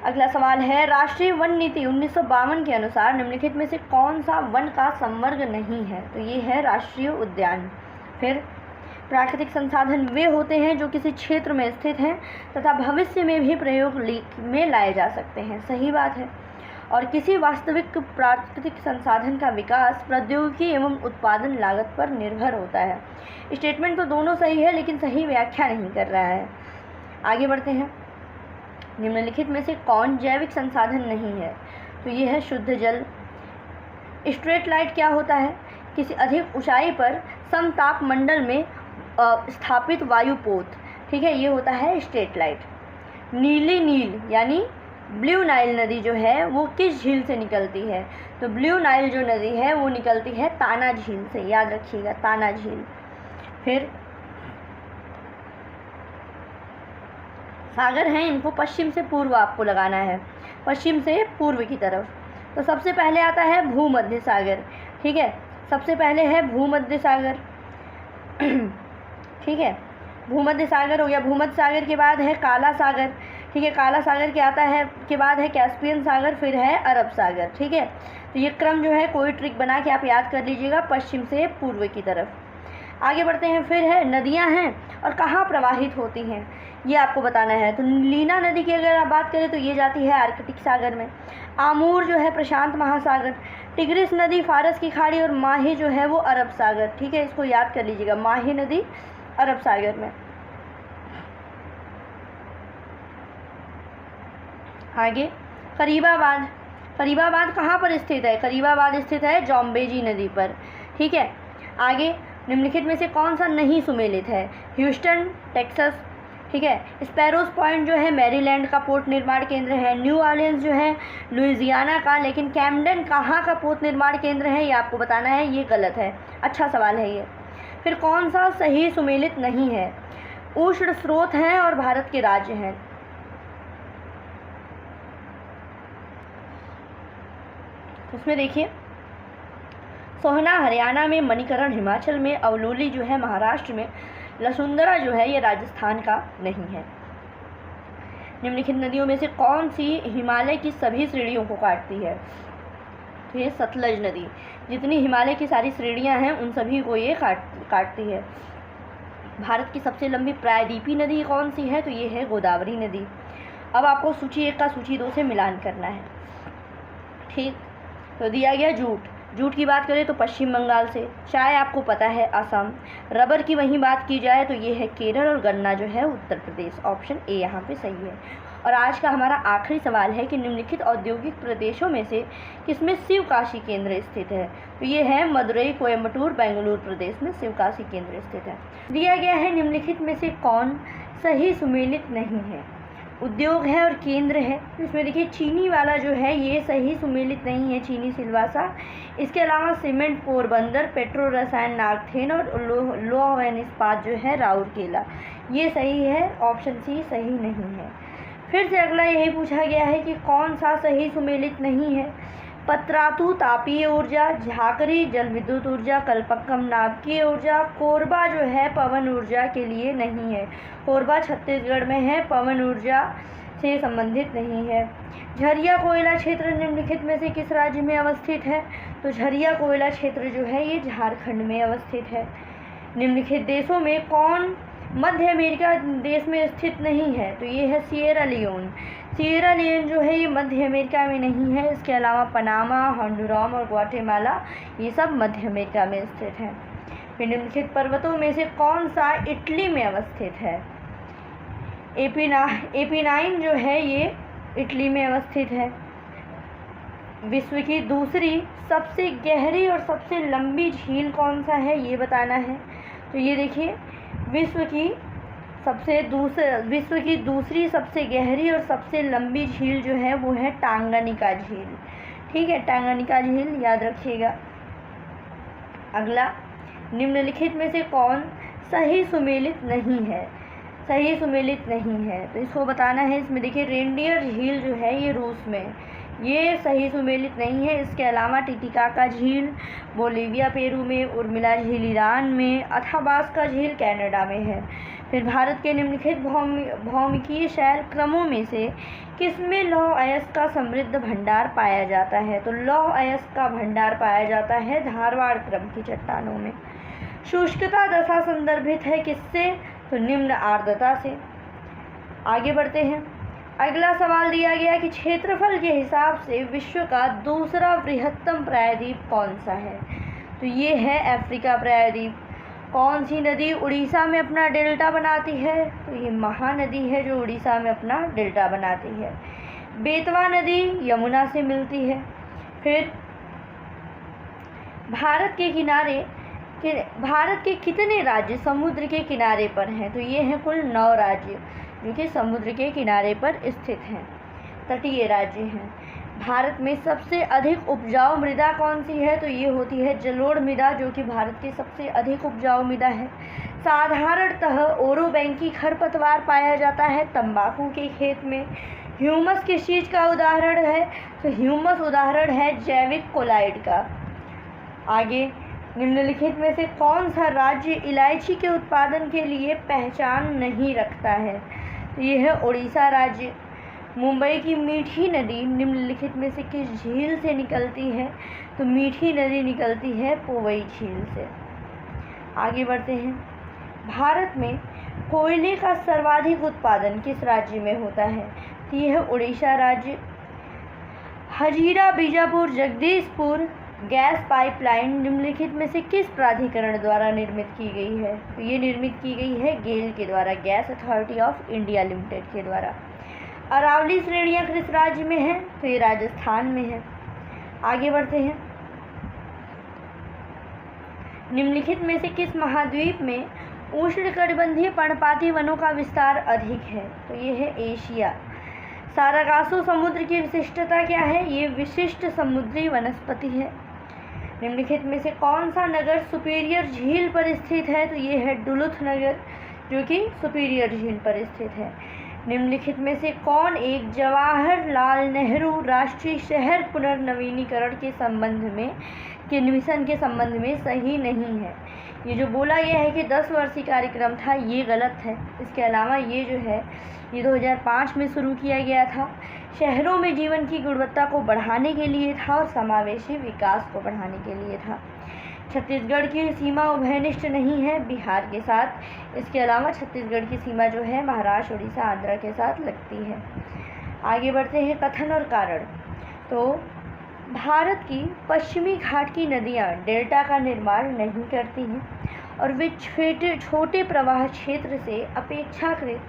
अगला सवाल है, राष्ट्रीय वन नीति 1952 के अनुसार निम्नलिखित में से कौन सा वन का संवर्ग नहीं है? तो ये है राष्ट्रीय उद्यान। फिर प्राकृतिक संसाधन वे होते हैं जो किसी क्षेत्र में स्थित हैं तथा भविष्य में भी प्रयोग में लाए जा सकते हैं, सही बात है। और किसी वास्तविक प्राकृतिक संसाधन का विकास प्रौद्योगिकी एवं उत्पादन लागत पर निर्भर होता है। स्टेटमेंट तो दोनों सही है लेकिन सही व्याख्या नहीं कर रहा है। आगे बढ़ते हैं। निम्नलिखित में से कौन जैविक संसाधन नहीं है? तो ये है शुद्ध जल। स्ट्रेट लाइट क्या होता है? किसी अधिक ऊंचाई पर समताप मंडल में स्थापित वायुपोत, ठीक है, ये होता है स्ट्रेट लाइट। नीली नील यानी ब्लू नाइल नदी जो है वो किस झील से निकलती है? तो ब्लू नाइल जो नदी है वो निकलती है ताना झील से, याद रखिएगा, ताना झील। फिर सागर हैं, इनको पश्चिम से पूर्व आपको लगाना है, पश्चिम से पूर्व की तरफ। तो सबसे पहले आता है भूमध्य सागर, ठीक है, सबसे पहले है भूमध्य सागर, ठीक है, भूमध्य सागर हो गया। भूमध्य सागर के बाद है काला सागर, ठीक है, काला सागर के बाद है कैस्पियन सागर, फिर है अरब सागर, ठीक है। तो ये क्रम जो है कोई ट्रिक बना के आप याद कर लीजिएगा, पश्चिम से पूर्व की तरफ। आगे बढ़ते हैं। फिर है नदियां हैं और कहाँ प्रवाहित होती हैं, ये आपको बताना है। तो लीना नदी की अगर आप बात करें तो ये जाती है आर्कटिक सागर में। आमूर जो है प्रशांत महासागर, टिग्रिस नदी फारस की खाड़ी और माही जो है वो अरब सागर, ठीक है, इसको याद कर लीजिएगा, माही नदी अरब सागर में। आगे करीबाबाद, करीबाबाद कहाँ पर स्थित है? करीबाबाद स्थित है जॉम्बेजी नदी पर, ठीक है। आगे निम्नलिखित में से कौन सा नहीं सुमेलित है? ह्यूस्टन टेक्सास, ठीक है, स्पैरोस पॉइंट जो है मैरीलैंड का पोत निर्माण केंद्र है, न्यू ऑर्लियंस जो है लुइजियाना का, लेकिन कैमडन कहाँ का पोत निर्माण केंद्र है ये आपको बताना है, ये गलत है। अच्छा सवाल है ये। फिर कौन सा सही सुमेलित नहीं है? उष्ण स्रोत हैं और भारत के राज्य हैं। उसमें देखिए, सोहना हरियाणा में, मणिकरण हिमाचल में, अवलोली जो है महाराष्ट्र में, लसुंदरा जो है ये राजस्थान का नहीं है। निम्नलिखित नदियों में से कौन सी हिमालय की सभी श्रेणियों को काटती है? तो ये सतलज नदी, जितनी हिमालय की सारी श्रेणियां हैं उन सभी को ये काटती है। भारत की सबसे लंबी प्रायद्वीपीय नदी कौन सी है? तो ये है गोदावरी नदी। अब आपको सूची 1 का सूची 2 से मिलान करना है, ठीक। तो दिया गया जूट, जूट की बात करें तो पश्चिम बंगाल से, चाय आपको पता है असम, रबर की वहीं बात की जाए तो ये है केरल और गन्ना जो है उत्तर प्रदेश। ऑप्शन ए यहाँ पे सही है। और आज का हमारा आखिरी सवाल है कि निम्नलिखित औद्योगिक प्रदेशों में से किसमें शिवकाशी केंद्र स्थित है? तो ये है मदुरई, कोयम्बटूर, बेंगलुरु प्रदेश में शिवकाशी केंद्र स्थित है। दिया गया है निम्नलिखित में से कौन सही सुमेलित नहीं है? उद्योग है और केंद्र है। इसमें देखिए चीनी वाला जो है ये सही सुमेलित नहीं है, चीनी सिलवासा। इसके अलावा सीमेंट पोरबंदर, पेट्रो रसायन नागथेन और लौह एवं इस्पात जो है राउरकेला, ये सही है। ऑप्शन सी सही नहीं है। फिर से अगला यही पूछा गया है कि कौन सा सही सुमेलित नहीं है? पत्रातु तापीय ऊर्जा, झाकरी जल विद्युत ऊर्जा, कल्पक्कम नाभिकीय ऊर्जा, कोरबा जो है पवन ऊर्जा के लिए नहीं है। कोरबा छत्तीसगढ़ में है, पवन ऊर्जा से संबंधित नहीं है। झरिया कोयला क्षेत्र निम्नलिखित में से किस राज्य में अवस्थित है? तो झरिया कोयला क्षेत्र जो है ये झारखंड में अवस्थित है। निम्नलिखित देशों में कौन मध्य अमेरिका देश में स्थित नहीं है? तो ये है सिएरा लियोन। सिएरा लियोन जो है ये मध्य अमेरिका में नहीं है। इसके अलावा पनामा, होंडुरास और ग्वाटेमाला ये सब मध्य अमेरिका में स्थित हैं। फिर निम्नलिखित पर्वतों में से कौन सा इटली में अवस्थित है? एपिनाइन जो है ये इटली में अवस्थित है। विश्व की दूसरी सबसे गहरी और सबसे लंबी झील कौन सा है ये बताना है। तो ये देखिए, विश्व की विश्व की दूसरी सबसे गहरी और सबसे लंबी झील जो है वो है टांगानिका झील। ठीक है, टांगानिका झील याद रखिएगा। अगला, निम्नलिखित में से कौन सही सुमेलित नहीं है? सही सुमेलित नहीं है तो इसको बताना है। इसमें देखिए रेनडियर झील जो है ये रूस में, ये सही सुमेलित नहीं है। इसके अलावा टिटिकाका झील बोलिविया पेरू में, उर्मिला झील ईरान में, अथाबास्का झील कनाडा में है। फिर भारत के निम्नलिखित भौमिकीय शैल क्रमों में से किसमें लौह अयस्क का समृद्ध भंडार पाया जाता है? तो लौह अयस्क का भंडार पाया जाता है धारवाड़ क्रम की चट्टानों में। शुष्कता दशा संदर्भित है किससे? तो निम्न आर्द्रता से। आगे बढ़ते हैं। अगला सवाल दिया गया कि क्षेत्रफल के हिसाब से विश्व का दूसरा बृहत्तम प्रायद्वीप कौन सा है? तो ये है अफ्रीका प्रायद्वीप। कौन सी नदी उड़ीसा में अपना डेल्टा बनाती है? तो ये महानदी है जो उड़ीसा में अपना डेल्टा बनाती है। बेतवा नदी यमुना से मिलती है। फिर भारत के कितने राज्य समुद्र के किनारे पर हैं? तो ये हैं कुल 9 राज्य जो कि समुद्र के किनारे पर स्थित हैं, तटीय राज्य हैं। भारत में सबसे अधिक उपजाऊ मृदा कौन सी है? तो ये होती है जलोढ़ मृदा, जो कि भारत की सबसे अधिक उपजाऊ मृदा है। साधारणतः ओरोबैंकी खरपतवार पाया जाता है तंबाकू के खेत में। ह्यूमस किस चीज़ का उदाहरण है? तो ह्यूमस उदाहरण है जैविक कोलाइड का। आगे, निम्नलिखित में से कौन सा राज्य इलायची के उत्पादन के लिए पहचान नहीं रखता है? तो ये है उड़ीसा राज्य। मुंबई की मीठी नदी निम्नलिखित में से किस झील से निकलती है? तो मीठी नदी निकलती है पोवई झील से। आगे बढ़ते हैं। भारत में कोयले का सर्वाधिक उत्पादन किस राज्य में होता है? तो ये है उड़ीसा राज्य। हजीरा बीजापुर जगदीशपुर गैस पाइपलाइन निम्नलिखित में से किस प्राधिकरण द्वारा निर्मित की गई है? तो ये निर्मित की गई है गेल के द्वारा, gas authority of India limited के द्वारा। अरावली श्रेणियाँ किस राज्य में है? तो ये राजस्थान में है। आगे बढ़ते हैं। निम्नलिखित में से किस महाद्वीप में उष्णकटिबंधीय पर्णपाती वनों का विस्तार अधिक है? तो ये है एशिया। सारागासो समुद्र की विशिष्टता क्या है? ये विशिष्ट समुद्री वनस्पति है। निम्नलिखित में से कौन सा नगर सुपीरियर झील पर स्थित है? तो ये है डुलुथ नगर, जो कि सुपीरियर झील पर स्थित है। निम्नलिखित में से कौन एक जवाहरलाल नेहरू राष्ट्रीय शहर पुनर्नवीनीकरण के मिशन के संबंध में सही नहीं है? ये जो बोला गया है कि 10 वर्षीय कार्यक्रम था, ये गलत है। इसके अलावा ये जो है ये 2005 में शुरू किया गया था। शहरों में जीवन की गुणवत्ता को बढ़ाने के लिए था और समावेशी विकास को बढ़ाने के लिए था। छत्तीसगढ़ की सीमा उभयनिष्ठ नहीं है बिहार के साथ। इसके अलावा छत्तीसगढ़ की सीमा जो है महाराष्ट्र, उड़ीसा, आंध्र के साथ लगती है। आगे बढ़ते हैं। कथन और कारण। तो भारत की पश्चिमी घाट की नदियाँ डेल्टा का निर्माण नहीं करती हैं और वे छोटे प्रवाह क्षेत्र से अपेक्षाकृत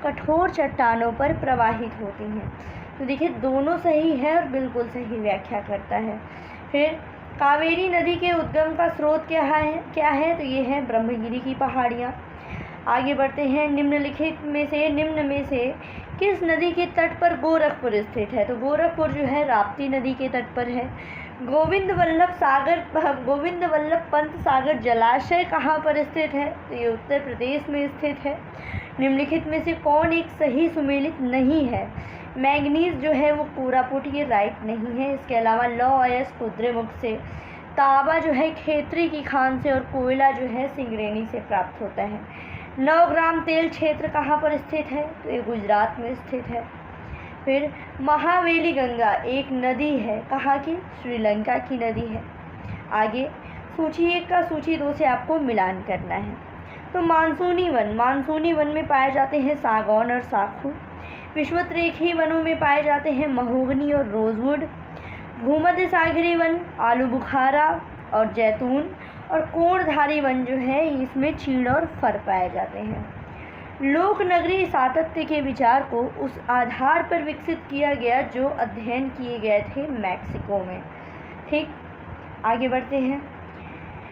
कठोर चट्टानों पर प्रवाहित होती हैं। तो देखिए दोनों सही है और बिल्कुल सही व्याख्या करता है। फिर कावेरी नदी के उद्गम का स्रोत क्या है? तो ये है ब्रह्मगिरी की पहाड़ियाँ। आगे बढ़ते हैं। निम्न में से किस नदी के तट पर गोरखपुर स्थित है? तो गोरखपुर जो है राप्ती नदी के तट पर है। गोविंद वल्लभ पंत सागर जलाशय कहाँ पर स्थित है? तो ये उत्तर प्रदेश में स्थित है। निम्नलिखित में से कौन एक सही सुमेलित नहीं है? मैंगनीज जो है वो कोरापुट, ये राइट नहीं है। इसके अलावा लौह अयस्क कुद्रेमुख से, तांबा जो है खेतरी की खान से और कोयला जो है सिंगरेनी से प्राप्त होता है। 9 ग्राम तेल क्षेत्र कहाँ पर स्थित है? तो ये गुजरात में स्थित है। फिर महावेली गंगा एक नदी है, कहाँ की? श्रीलंका की नदी है। आगे सूची 1 का सूची 2 से आपको मिलान करना है। तो मानसूनी वन में पाए जाते हैं सागौन और साखू। विषुवतरेखीय वनों में पाए जाते हैं महोगनी और रोजवुड। भूमध्य सागरीय वन आलू बुखारा और जैतून, और कोणधारी वन जो है इसमें चीड़ और फर पाए जाते हैं। लोक नगरी सातत्य के विचार को उस आधार पर विकसित किया गया जो अध्ययन किए गए थे मैक्सिको में। ठीक, आगे बढ़ते हैं।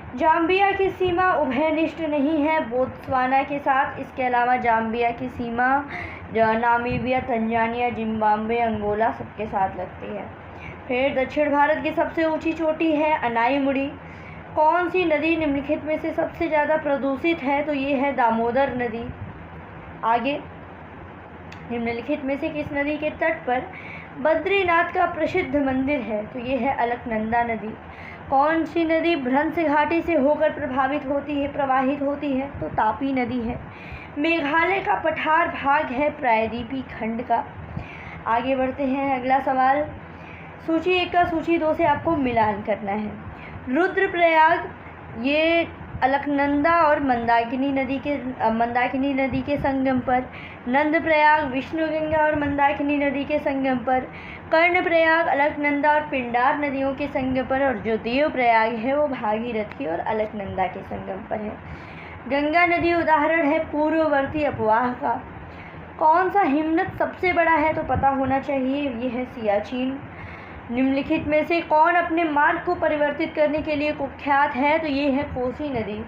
जाम्बिया की सीमा उभयनिष्ठ नहीं है बोत्सवाना के साथ। इसके अलावा जाम्बिया की सीमा नामीबिया, तंजानिया, जिम्बाब्वे, अंगोला सबके साथ लगती है। फिर दक्षिण भारत की सबसे ऊंची चोटी है अनाईमुड़ी। कौन सी नदी निम्नलिखित में से सबसे ज़्यादा प्रदूषित है? तो ये है दामोदर नदी। आगे, निम्नलिखित में से किस नदी के तट पर बद्रीनाथ का प्रसिद्ध मंदिर है? तो ये है अलकनंदा नदी। कौन सी नदी भ्रंश घाटी से होकर प्रवाहित होती है? तो तापी नदी है। मेघालय का पठार भाग है प्रायद्वीपीय खंड का। आगे बढ़ते हैं, अगला सवाल। सूची 1 का सूची 2 से आपको मिलान करना है। रुद्रप्रयाग ये अलकनंदा और मंदाकिनी नदी के संगम पर, नंदप्रयाग विष्णुगंगा और मंदाकिनी नदी के संगम पर, कर्णप्रयाग अलकनंदा और पिंडार नदियों के संगम पर, और जो देवप्रयाग है वो भागीरथी और अलकनंदा के संगम पर है। गंगा नदी उदाहरण है पूर्ववर्ती अपवाह का। कौन सा हिमनद सबसे बड़ा है? तो पता होना चाहिए, ये है सियाचिन। निम्नलिखित में से कौन अपने मार्ग को परिवर्तित करने के लिए कुख्यात है? तो ये है कोसी नदी।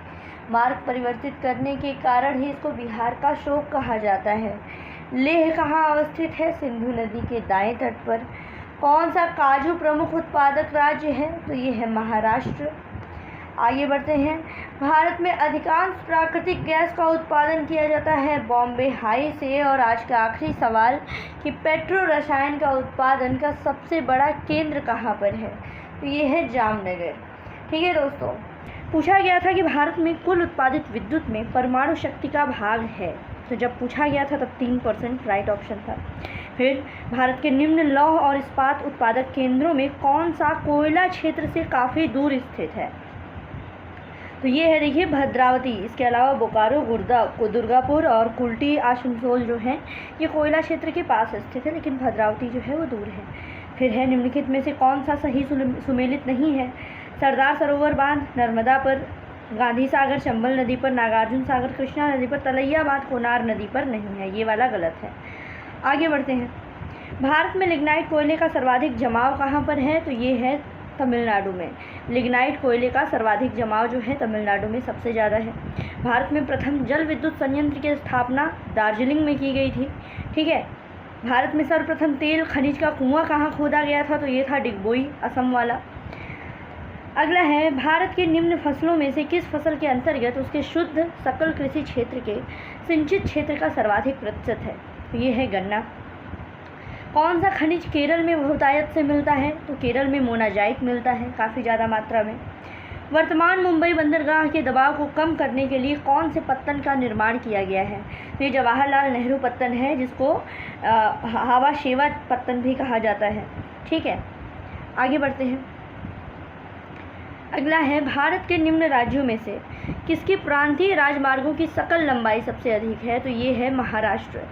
मार्ग परिवर्तित करने के कारण ही इसको बिहार का शोक कहा जाता है। लेह कहाँ अवस्थित है? सिंधु नदी के दाएं तट पर। कौन सा काजू प्रमुख उत्पादक राज्य है? तो ये है महाराष्ट्र। आगे बढ़ते हैं, भारत में अधिकांश प्राकृतिक गैस का उत्पादन किया जाता है बॉम्बे हाई से। और आज का आखिरी सवाल कि पेट्रो रसायन का उत्पादन का सबसे बड़ा केंद्र कहाँ पर है? तो ये है जामनगर। ठीक है दोस्तों, पूछा गया था कि भारत में कुल उत्पादित विद्युत में परमाणु शक्ति का भाग है। तो जब पूछा गया था तब 3% राइट ऑप्शन था। फिर भारत के निम्न लौह और इस्पात उत्पादक केंद्रों में कौन सा कोयला क्षेत्र से काफ़ी दूर स्थित है? तो ये है, देखिए, भद्रावती। इसके अलावा बोकारो, दुर्गापुर और कुल्टी, आसनसोल जो हैं ये कोयला क्षेत्र के पास स्थित है, लेकिन भद्रावती जो है वो दूर है। फिर है, निम्नलिखित में से कौन सा सही सुमेलित नहीं है? सरदार सरोवर बांध नर्मदा पर, गांधी सागर चंबल नदी पर, नागार्जुन सागर कृष्णा नदी पर, तलैया बांध कोनार नदी पर नहीं है, ये वाला गलत है। आगे बढ़ते हैं, भारत में लिग्नाइट कोयले का सर्वाधिक जमाव कहाँ पर है? तो ये है तमिलनाडु में। लिग्नाइट कोयले का सर्वाधिक जमाव जो है तमिलनाडु में सबसे ज़्यादा है। भारत में प्रथम जल विद्युत संयंत्र की स्थापना दार्जिलिंग में की गई थी। ठीक है, भारत में सर्वप्रथम तेल खनिज का कुआं कहाँ खोदा गया था? तो ये था डिगबोई, असम वाला। अगला है, भारत के निम्न फसलों में से किस फसल के अंतर्गत उसके शुद्ध सकल कृषि क्षेत्र के सिंचित क्षेत्र का सर्वाधिक प्रतिशत है? तो ये है गन्ना। कौन सा खनिज केरल में बहुतायत से मिलता है? तो केरल में मोनाजाइट मिलता है काफ़ी ज़्यादा मात्रा में। वर्तमान मुंबई बंदरगाह के दबाव को कम करने के लिए कौन से पत्तन का निर्माण किया गया है? तो ये जवाहरलाल नेहरू पत्तन है, जिसको हवा शेवा पत्तन भी कहा जाता है। ठीक है, आगे बढ़ते हैं। अगला है, भारत के निम्न राज्यों में से किसकी प्रांतीय राजमार्गों की सकल लंबाई सबसे अधिक है? तो ये है महाराष्ट्र।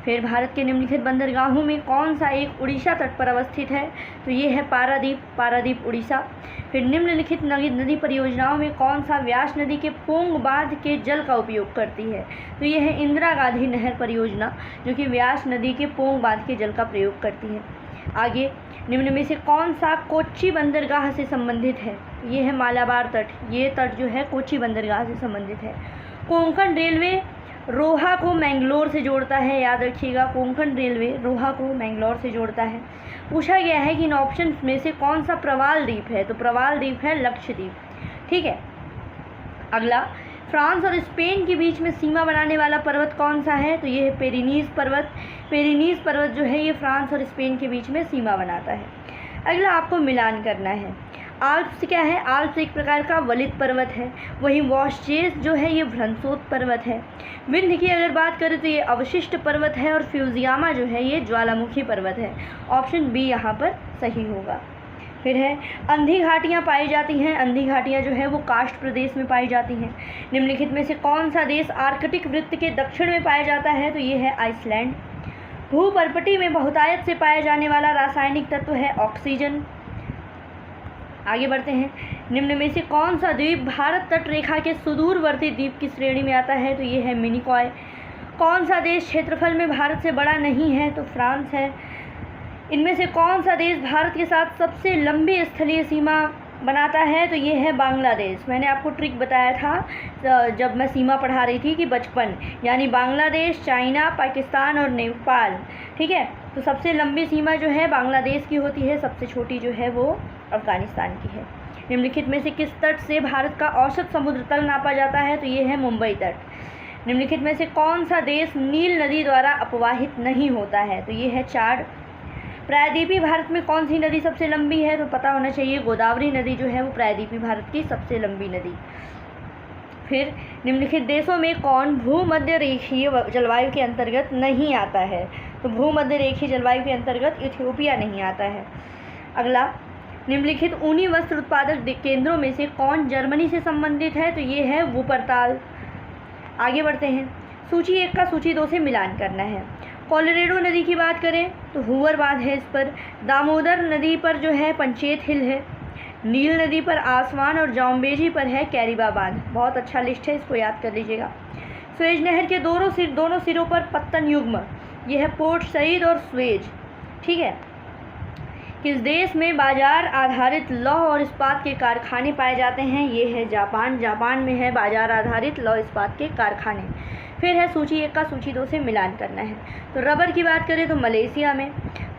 फिर भारत के निम्नलिखित बंदरगाहों में कौन सा एक उड़ीसा तट पर अवस्थित है? तो ये है पारादीप उड़ीसा। फिर निम्नलिखित नदी परियोजनाओं में कौन सा व्यास नदी के पोंग बांध के जल का उपयोग करती है? तो ये है इंदिरा गांधी नहर परियोजना, जो कि व्यास नदी के पोंग बांध के जल का प्रयोग करती है। आगे, निम्न में से कौन सा कोच्चि बंदरगाह से संबंधित है? ये है मालाबार तट। ये तट जो है कोच्चि बंदरगाह से संबंधित है। कोंकण रेलवे रोहा को मैंगलोर से जोड़ता है, याद रखिएगा, कोंकण रेलवे रोहा को मैंगलोर से जोड़ता है। पूछा गया है कि इन ऑप्शन में से कौन सा प्रवाल द्वीप है? तो प्रवाल द्वीप है लक्षद्वीप। ठीक है, अगला, फ्रांस और स्पेन के बीच में सीमा बनाने वाला पर्वत कौन सा है? तो ये है पेरिनीज पर्वत। पेरिनीज पर्वत जो है ये फ्रांस और स्पेन के बीच में सीमा बनाता है। अगला आपको मिलान करना है। आल्प्स क्या है? आल्प्स एक प्रकार का वलित पर्वत है। वहीं वॉशचेस जो है ये भ्रंशोत पर्वत है। विंध्य की अगर बात करें तो ये अवशिष्ट पर्वत है, और फ्यूजियामा जो है ये ज्वालामुखी पर्वत है। ऑप्शन बी यहाँ पर सही होगा। फिर है, अंधी घाटियाँ पाई जाती हैं। अंधी घाटियाँ जो है वो कास्ट प्रदेश में पाई जाती हैं। निम्नलिखित में से कौन सा देश आर्कटिक वृत्त के दक्षिण में पाया जाता है? तो ये है आइसलैंड। भूपर्पटी में बहुतायत से पाया जाने वाला रासायनिक तत्व है ऑक्सीजन। आगे बढ़ते हैं, निम्न में से कौन सा द्वीप भारत तट रेखा के सुदूरवर्ती द्वीप की श्रेणी में आता है? तो ये है मिनिकॉय। कौन सा देश क्षेत्रफल में भारत से बड़ा नहीं है? तो फ्रांस है। इनमें से कौन सा देश भारत के साथ सबसे लंबी स्थलीय सीमा बनाता है तो ये है बांग्लादेश। मैंने आपको ट्रिक बताया था जब मैं सीमा पढ़ा रही थी कि बचपन, यानी बांग्लादेश, चाइना, पाकिस्तान और नेपाल, ठीक है। तो सबसे लंबी सीमा जो है बांग्लादेश की होती है, सबसे छोटी जो है वो अफ़गानिस्तान की है। निम्नलिखित में से किस तट से भारत का औसत समुद्र तल नापा जाता है? तो ये है मुंबई तट। निम्नलिखित में से कौन सा देश नील नदी द्वारा अपवाहित नहीं होता है? तो ये है चाड। प्रायद्वीपीय भारत में कौन सी नदी सबसे लंबी है? तो पता होना चाहिए, गोदावरी नदी जो है वो प्रायद्वीपीय भारत की सबसे लंबी नदी। फिर निम्नलिखित देशों में कौन भूमध्य रेखीय जलवायु के अंतर्गत नहीं आता है? तो भूमध्य रेखीय जलवायु के अंतर्गत इथियोपिया नहीं आता है। अगला, निम्नलिखित ऊनी वस्त्र उत्पादक केंद्रों में से कौन जर्मनी से संबंधित है? तो ये है वुपरताल। आगे बढ़ते हैं, सूची 1 का सूची 2 से मिलान करना है। कोलोरेडो नदी की बात करें तो हूवर बांध है इस पर। दामोदर नदी पर जो है पंचेत हिल है। नील नदी पर आसवान और जाम्बेजी पर है कैरिबा बांध। बहुत अच्छा लिस्ट है, इसको याद कर लीजिएगा। स्वेज नहर के दोनों सिरों पर पत्तन युग्म, यह है पोर्ट सईद और स्वेज, ठीक है। किस देश में बाजार आधारित लौह और इस्पात के कारखाने पाए जाते हैं? ये है जापान। जापान में है बाजार आधारित लौह इस्पात के कारखाने। फिर है सूची 1 का सूची 2 से मिलान करना है। तो रबर की बात करें तो मलेशिया में।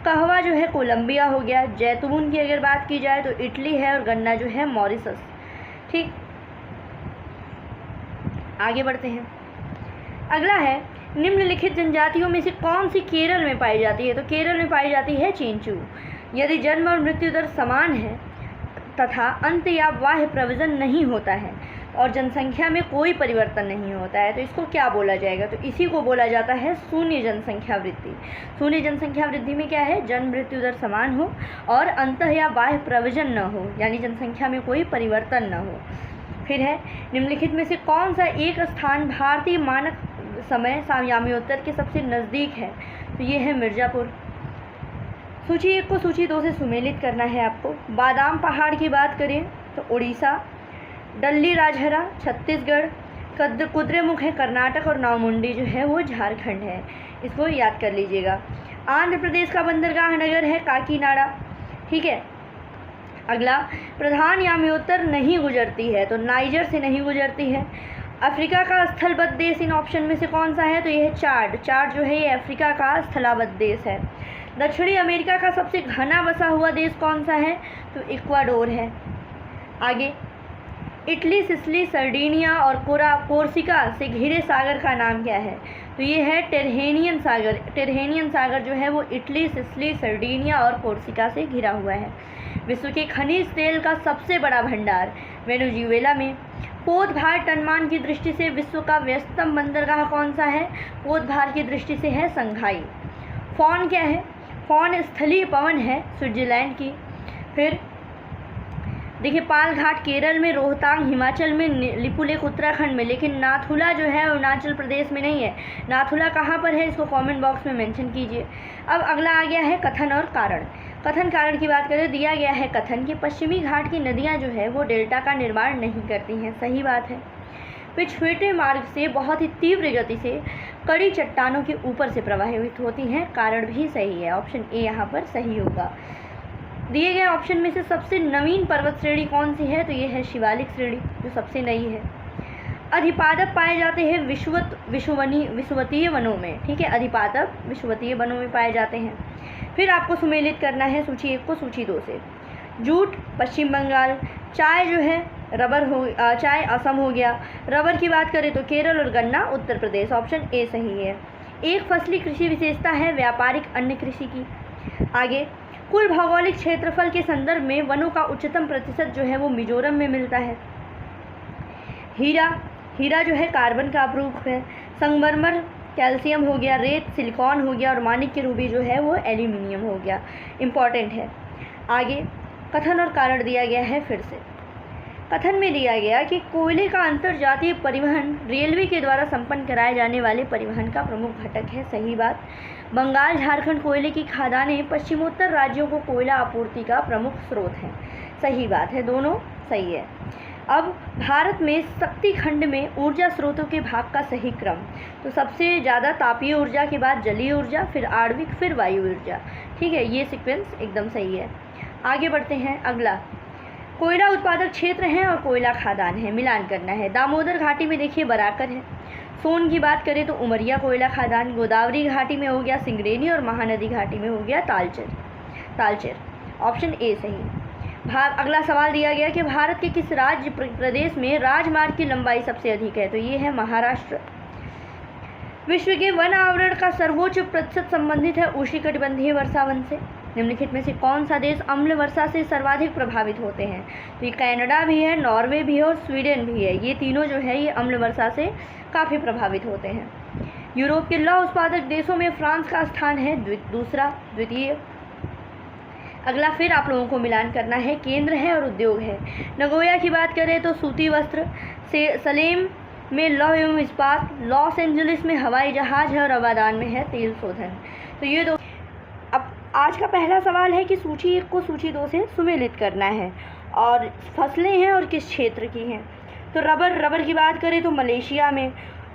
कहवा जो है कोलंबिया हो गया। जैतून की अगर बात की जाए तो इटली है, और गन्ना जो है मॉरिशस, ठीक। आगे बढ़ते हैं, अगला है निम्नलिखित जनजातियों में से कौन सी केरल में पाई जाती है? तो केरल में पाई जाती है चेंचू। यदि जन्म और मृत्यु दर समान है तथा अंत या बाह्य प्रवजन नहीं होता है और जनसंख्या में कोई परिवर्तन नहीं होता है तो इसको क्या बोला जाएगा? तो इसी को बोला जाता है शून्य जनसंख्या वृद्धि। शून्य जनसंख्या वृद्धि में क्या है? जन्म मृत्यु दर समान हो और अंत या बाह्य प्रवजन न हो, यानी जनसंख्या में कोई परिवर्तन न हो। फिर है निम्नलिखित में से कौन सा एक स्थान भारतीय मानक समय सामयामियोत्तर के सबसे नज़दीक है? तो ये है मिर्ज़ापुर। सूची 1 को सूची 2 से सुमेलित करना है आपको। बादाम पहाड़ की बात करें तो उड़ीसा। डल्ली राजहरा छत्तीसगढ़। कुद्रेमुख है कर्नाटक, और नावमुंडी जो है वो झारखंड है। इसको याद कर लीजिएगा। आंध्र प्रदेश का बंदरगाह नगर है काकीनाडा, ठीक है। अगला, प्रधान यामियोत्तर नहीं गुजरती है तो नाइजर से नहीं गुजरती है। अफ्रीका का स्थलबद्ध देश इन ऑप्शन में से कौन सा है? तो ये है चाड। चाड जो है ये अफ्रीका का स्थलाबद्ध देश है। दक्षिणी अमेरिका का सबसे घना बसा हुआ देश कौन सा है? तो इक्वाडोर है। आगे, इटली, सिसिली, सर्डिनिया और कोर्सिका से घिरे सागर का नाम क्या है? तो ये है टेरहेनियन सागर। टेरहेनियन सागर जो है वो इटली, सिसिली, सर्डिनिया और कोर्सिका से घिरा हुआ है। विश्व के खनिज तेल का सबसे बड़ा भंडार वेनेजुएला में। पोतभार टनमान की दृष्टि से विश्व का व्यस्तम बंदरगाह कौन सा है? पोतभार की दृष्टि से है संघाई। फॉन क्या है? फॉन स्थलीय पवन है स्विट्जरलैंड की। फिर देखिए, पालघाट केरल में, रोहतांग हिमाचल में, लिपुलेख उत्तराखंड में, लेकिन नाथुला जो है अरुणाचल प्रदेश में नहीं है। नाथुला कहाँ पर है? इसको कमेंट बॉक्स में मेंशन कीजिए। अब अगला आ गया है कथन और कारण। कथन कारण की बात करें, दिया गया है कथन कि पश्चिमी घाट की नदियाँ जो है वो डेल्टा का निर्माण नहीं करती हैं। सही बात है। पिछवेटे मार्ग से बहुत ही तीव्र गति से कड़ी चट्टानों के ऊपर से प्रवाहित होती हैं। कारण भी सही है, ऑप्शन ए यहाँ पर सही होगा। दिए गए ऑप्शन में से सबसे नवीन पर्वत श्रेणी कौन सी है? तो ये है शिवालिक श्रेणी, जो सबसे नई है। अधिपादप पाए जाते हैं विषुवतीय वनों में, ठीक है। अधिपादप विषुवतीय वनों में पाए जाते हैं। फिर आपको सुमेलित करना है सूची 1 को सूची 2 से। जूट पश्चिम बंगाल। चाय जो है चाय असम हो गया। रबर की बात करें तो केरल, और गन्ना उत्तर प्रदेश। ऑप्शन ए सही है। एक फसली कृषि विशेषता है व्यापारिक अन्य कृषि की। आगे, कुल भौगोलिक क्षेत्रफल के संदर्भ में वनों का उच्चतम प्रतिशत जो है वो मिजोरम में मिलता है। हीरा जो है कार्बन का अपरूप है। संगमरमर कैल्शियम हो गया। रेत सिलिकॉन हो गया, और माणिक्य रूबी जो है वो एल्यूमिनियम हो गया। इम्पॉर्टेंट है। आगे, कथन और कारण दिया गया है। फिर से कथन में दिया गया कि कोयले का अंतर्जातीय परिवहन रेलवे के द्वारा संपन्न कराए जाने वाले परिवहन का प्रमुख घटक है। सही बात। बंगाल झारखंड कोयले की खदानें पश्चिमोत्तर राज्यों को कोयला आपूर्ति का प्रमुख स्रोत हैं। सही बात है, दोनों सही है। अब भारत में शक्ति खंड में ऊर्जा स्रोतों के भाग का सही क्रम, तो सबसे ज़्यादा तापीय ऊर्जा के बाद जलीय ऊर्जा, फिर आणविक, फिर वायु ऊर्जा, ठीक है। ये सीक्वेंस एकदम सही है। आगे बढ़ते हैं। अगला, कोयला उत्पादक क्षेत्र हैं और कोयला खादान है, मिलान करना है। दामोदर घाटी में देखिए बराकर है। सोन की बात करें तो उमरिया कोयला खादान, गोदावरी घाटी में हो गया सिंगरेनी और महानदी घाटी में हो गया तालचेर। ऑप्शन ए सही। अगला सवाल दिया गया कि भारत के किस राज्य प्रदेश में राजमार्ग की लंबाई सबसे अधिक है, तो ये है महाराष्ट्र। विश्व के वन आवरण का सर्वोच्च प्रतिशत संबंधित है उष्णकटिबंधीय वर्षावन से। निम्नलिखित में से कौन सा देश अम्ल वर्षा से सर्वाधिक प्रभावित होते हैं, तो ये कनाडा भी है, नॉर्वे भी है और स्वीडन भी है। ये तीनों जो है ये अम्ल वर्षा से काफ़ी प्रभावित होते हैं। यूरोप के लौह उत्पादक देशों में फ्रांस का स्थान है द्वितीय। अगला फिर आप लोगों को मिलान करना है, केंद्र है और उद्योग है। नगोया की बात करें तो सूती वस्त्र, सलेम में लौह एवं इस्पात, लॉस एंजलिस में हवाई जहाज है और अबादान में है तेल शोधन। तो ये दो। अब आज का पहला सवाल है कि सूची 1 को सूची 2 से सुमेलित करना है और फसलें हैं और किस क्षेत्र की हैं। तो रबर की बात करें तो मलेशिया में,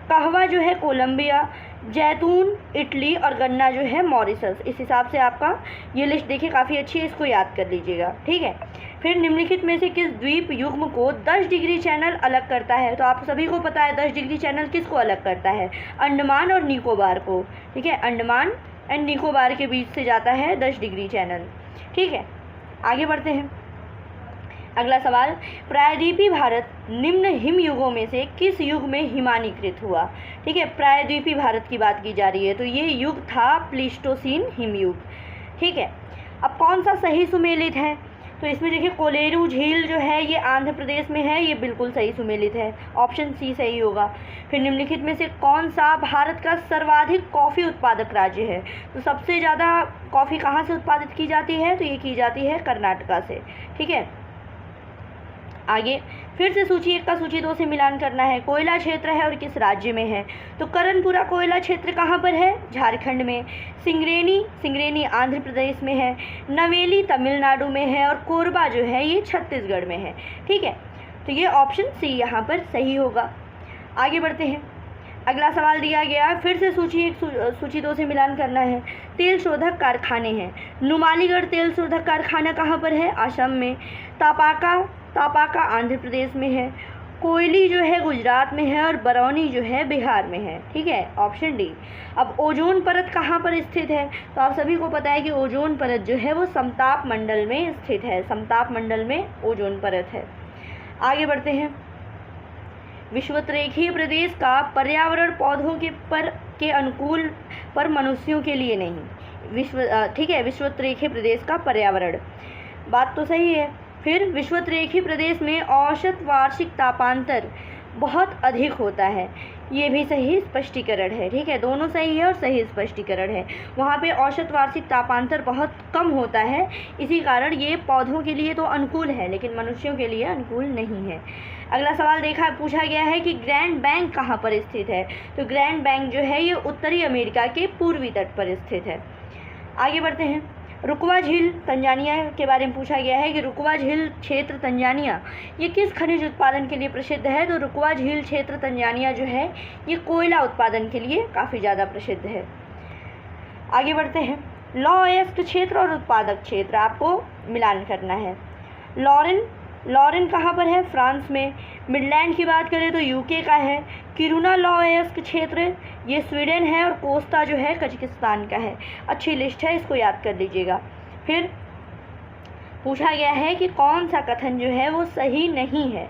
कहवा जो है कोलंबिया, जैतून इटली और गन्ना जो है मॉरिशस। इस हिसाब से आपका ये लिस्ट देखिए काफ़ी अच्छी है, इसको याद कर लीजिएगा, ठीक है। फिर निम्नलिखित में से किस द्वीप युग्म को 10 डिग्री चैनल अलग करता है, तो आप सभी को पता है 10 डिग्री चैनल किसको अलग करता है, अंडमान और निकोबार को, ठीक है। अंडमान एंड निकोबार के बीच से जाता है 10 डिग्री चैनल, ठीक है। आगे बढ़ते हैं। अगला सवाल, प्रायद्वीपीय भारत निम्न हिम युगों में से किस युग में हिमानीकृत हुआ, ठीक है। प्रायद्वीपीय भारत की बात की जा रही है, तो ये युग था प्लीस्टोसीन हिम युग, ठीक है। अब कौन सा सही सुमेलित है, तो इसमें देखिए कोलेरू झील जो है ये आंध्र प्रदेश में है, ये बिल्कुल सही सुमेलित है, ऑप्शन सी सही होगा। फिर निम्नलिखित में से कौन सा भारत का सर्वाधिक कॉफ़ी उत्पादक राज्य है, तो सबसे ज़्यादा कॉफ़ी कहाँ से उत्पादित की जाती है, तो ये की जाती है कर्नाटका से, ठीक है। आगे फिर से सूची 1 का सूची 2 से मिलान करना है। कोयला क्षेत्र है और किस राज्य में है, तो करणपुरा कोयला क्षेत्र कहाँ पर है, झारखंड में। सिंगरेनी आंध्र प्रदेश में है, नवेली तमिलनाडु में है और कोरबा जो है ये छत्तीसगढ़ में है, ठीक है। तो ये ऑप्शन सी यहाँ पर सही होगा। आगे बढ़ते हैं। अगला सवाल दिया गया, फिर से सूची 1 सूची 2 से मिलान करना है। तेल शोधक कारखाने हैं। नुमालीगढ़ तेल शोधक कारखाना कहाँ पर है, असम में। तापाका आंध्र प्रदेश में है। कोयली जो है गुजरात में है और बरौनी जो है बिहार में है, ठीक है, ऑप्शन डी। अब ओजोन परत कहाँ पर स्थित है, तो आप सभी को पता है कि ओजोन परत जो है वो समताप मंडल में स्थित है, समताप मंडल में ओजोन परत है। आगे बढ़ते हैं। विषुवतरेखीय प्रदेश का पर्यावरण पौधों के अनुकूल पर मनुष्यों के लिए नहीं, ठीक है। विषुवतरेखीय प्रदेश का पर्यावरण, बात तो सही है। फिर विषुवतरेखीय प्रदेश में औसत वार्षिक तापांतर बहुत अधिक होता है, ये भी सही स्पष्टीकरण है, ठीक है। दोनों सही है और सही स्पष्टीकरण है। वहाँ पे औसत वार्षिक तापांतर बहुत कम होता है, इसी कारण ये पौधों के लिए तो अनुकूल है लेकिन मनुष्यों के लिए अनुकूल नहीं है। अगला सवाल पूछा गया है कि ग्रैंड बैंक कहाँ पर स्थित है, तो ग्रैंड बैंक जो है ये उत्तरी अमेरिका के पूर्वी तट पर स्थित है। आगे बढ़ते हैं। रुकवा झील तंजानिया के बारे में पूछा गया है कि रुकवा झील क्षेत्र तंजानिया ये किस खनिज उत्पादन के लिए प्रसिद्ध है, तो रुकवा झील क्षेत्र तंजानिया जो है ये कोयला उत्पादन के लिए काफ़ी ज़्यादा प्रसिद्ध है। आगे बढ़ते हैं। लौह अयस्क क्षेत्र और उत्पादक क्षेत्र आपको मिलान करना है। लॉरेन कहाँ पर है, फ्रांस में। मिडलैंड की बात करें तो यूके का है। किरुना लौह अयस्क क्षेत्र ये स्वीडन है और कोस्ता जो है कजाकिस्तान का है। अच्छी लिस्ट है, इसको याद कर लीजिएगा। फिर पूछा गया है कि कौन सा कथन जो है वो सही नहीं है,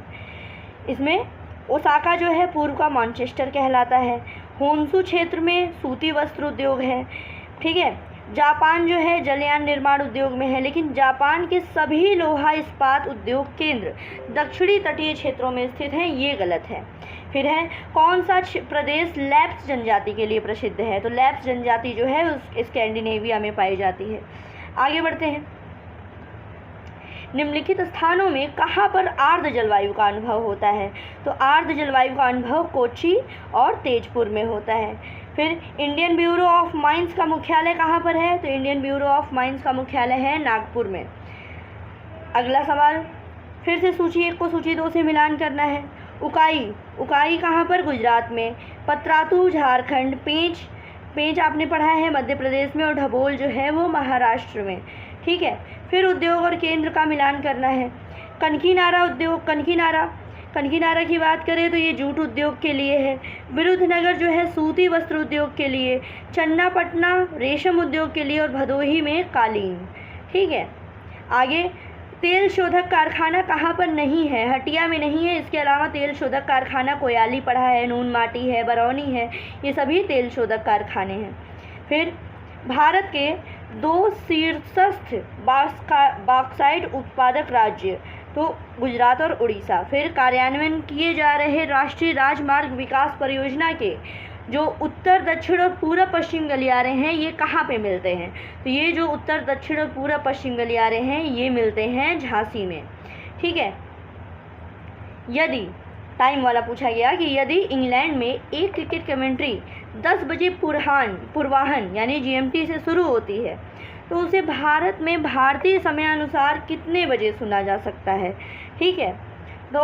इसमें ओसाका जो है पूर्व का मैनचेस्टर कहलाता है। होन्शु क्षेत्र में सूती वस्त्र उद्योग है, ठीक है। जापान जो है जलयान निर्माण उद्योग में है, लेकिन जापान के सभी लोहा इस्पात उद्योग केंद्र दक्षिणी तटीय क्षेत्रों में स्थित हैं, ये गलत है। फिर है कौन सा प्रदेश लैप्स जनजाति के लिए प्रसिद्ध है, तो लैप्स जनजाति जो है स्कैंडिनेविया में पाई जाती है। आगे बढ़ते हैं। निम्नलिखित स्थानों में कहाँ पर आर्द्र जलवायु का अनुभव होता है, तो आर्द्र जलवायु का अनुभव कोच्चि और तेजपुर में होता है। फिर इंडियन ब्यूरो ऑफ माइंस का मुख्यालय कहाँ पर है, तो इंडियन ब्यूरो ऑफ माइंस का मुख्यालय है नागपुर में। अगला सवाल, फिर से सूची 1 को सूची 2 से मिलान करना है। उकाई कहाँ पर, गुजरात में। पतरातू झारखंड, पेंच आपने पढ़ा है मध्य प्रदेश में और ढबोल जो है वो महाराष्ट्र में, ठीक है। फिर उद्योग और केंद्र का मिलान करना है। कनकीनारा उद्योग, कनकीनारा की बात करें तो ये जूट उद्योग के लिए है। विरुद्धनगर जो है सूती वस्त्र उद्योग के लिए, चन्नापटना रेशम उद्योग के लिए और भदोही में कालीन। ठीक है, आगे तेल शोधक कारखाना कहाँ पर नहीं है? हटिया में नहीं है। इसके अलावा तेल शोधक कारखाना कोयाली पड़ा है, नून माटी है, बरौनी है, ये सभी तेल शोधक कारखाने हैं। फिर भारत के 2 शीर्षस्थ बॉक्साइट उत्पादक राज्य तो गुजरात और उड़ीसा। फिर कार्यान्वयन किए जा रहे राष्ट्रीय राजमार्ग विकास परियोजना के जो उत्तर दक्षिण और पूर्व पश्चिम गलियारे हैं ये कहाँ पे मिलते हैं? तो ये जो उत्तर दक्षिण और पूर्व पश्चिम गलियारे हैं ये मिलते हैं झांसी में। ठीक है, यदि टाइम वाला पूछा गया कि यदि इंग्लैंड में एक क्रिकेट कमेंट्री 10 बजे पूर्वाह्न यानी GMT से शुरू होती है तो उसे भारत में भारतीय समयानुसार कितने बजे सुना जा सकता है? ठीक है, तो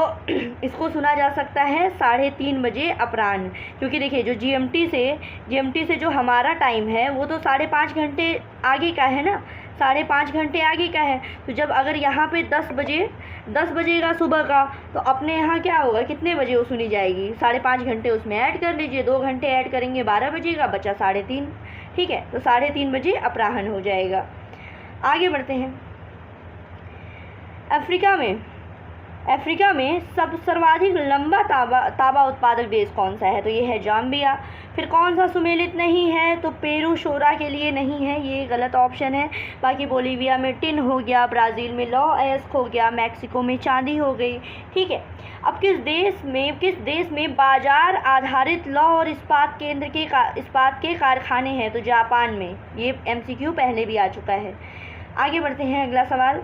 इसको सुना जा सकता है 3:30 बजे अपराह्न, क्योंकि देखिए जो GMT से जो हमारा टाइम है वो तो 5.5 घंटे आगे का है ना, 5.5 घंटे आगे का है। तो जब अगर यहाँ पे 10 बजेगा सुबह का तो अपने यहाँ क्या होगा, कितने बजे वो सुनी जाएगी? 5.5 घंटे उसमें ऐड कर लीजिए, 2 घंटे ऐड करेंगे 12 बजे का, बचा 3:30। ठीक है, तो 3:30 बजे अपराह्न हो जाएगा। आगे बढ़ते हैं। अफ्रीका में सर्वाधिक लंबा तांबा उत्पादक देश कौन सा है? तो ये है जाम्बिया। फिर कौन सा सुमेलित नहीं है? तो पेरू शोरा के लिए नहीं है, ये गलत ऑप्शन है। बाकी बोलीविया में टिन हो गया, ब्राज़ील में लॉ एस्क हो गया, मैक्सिको में चांदी हो गई। ठीक है, अब किस देश में बाजार आधारित लौह और इस्पात के कारखाने हैं? तो जापान में। ये MCQ पहले भी आ चुका है। आगे बढ़ते हैं, अगला सवाल।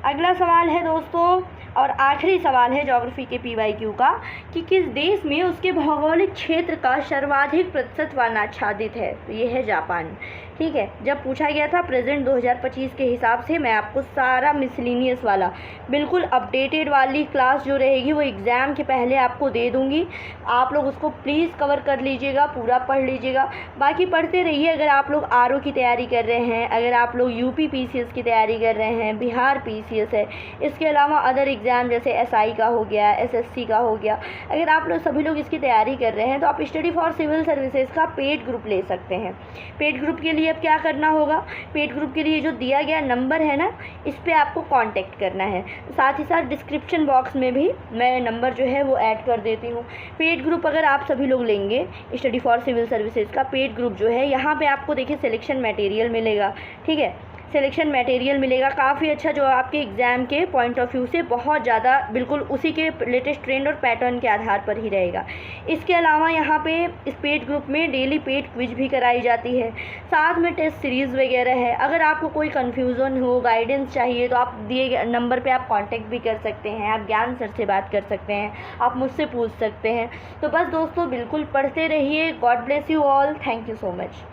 अगला सवाल है दोस्तों और आखिरी सवाल है ज्योग्राफी के PYQ का कि किस देश में उसके भौगोलिक क्षेत्र का सर्वाधिक प्रतिशत वन आच्छादित है? तो ये है जापान। ठीक है, जब पूछा गया था प्रेजेंट 2025 के हिसाब से मैं आपको सारा मिसलिनियस वाला बिल्कुल अपडेटेड वाली क्लास जो रहेगी वो एग्ज़ाम के पहले आपको दे दूँगी। आप लोग उसको प्लीज़ कवर कर लीजिएगा, पूरा पढ़ लीजिएगा। बाकी पढ़ते रहिए। अगर आप लोग RO की तैयारी कर रहे हैं, अगर आप लोग UP PCS की तैयारी कर रहे हैं, बिहार PCS है, इसके अलावा अदर एग्ज़ाम जैसे SI का हो गया, SSC का हो गया, अगर आप लोग सभी लोग इसकी तैयारी कर रहे हैं तो आप स्टडी फॉर सिविल सर्विसेज का पेड ग्रुप ले सकते हैं। पेड ग्रुप के लिए अब क्या करना होगा? पेड ग्रुप के लिए जो दिया गया नंबर है ना, इस पर आपको कांटेक्ट करना है। साथ ही साथ डिस्क्रिप्शन बॉक्स में भी मैं नंबर जो है वो ऐड कर देती हूँ। पेड ग्रुप अगर आप सभी लोग लेंगे, स्टडी फॉर सिविल सर्विसेज का पेड ग्रुप जो है, यहाँ पे आपको देखिए सिलेक्शन मटेरियल मिलेगा। ठीक है, सिलेक्शन मटेरियल मिलेगा काफ़ी अच्छा, जो आपके एग्ज़ाम के पॉइंट ऑफ व्यू से बहुत ज़्यादा बिल्कुल उसी के लेटेस्ट ट्रेंड और पैटर्न के आधार पर ही रहेगा। इसके अलावा यहाँ पे इस पेड ग्रुप में डेली पेड क्विज भी कराई जाती है, साथ में टेस्ट सीरीज़ वगैरह है। अगर आपको कोई कन्फ्यूज़न हो, गाइडेंस चाहिए तो आप दिए गए नंबर पर आप कॉन्टैक्ट भी कर सकते हैं, आप ज्ञान सर से बात कर सकते हैं, आप मुझसे पूछ सकते हैं। तो बस दोस्तों बिल्कुल पढ़ते रहिए। God bless you all, thank you so much.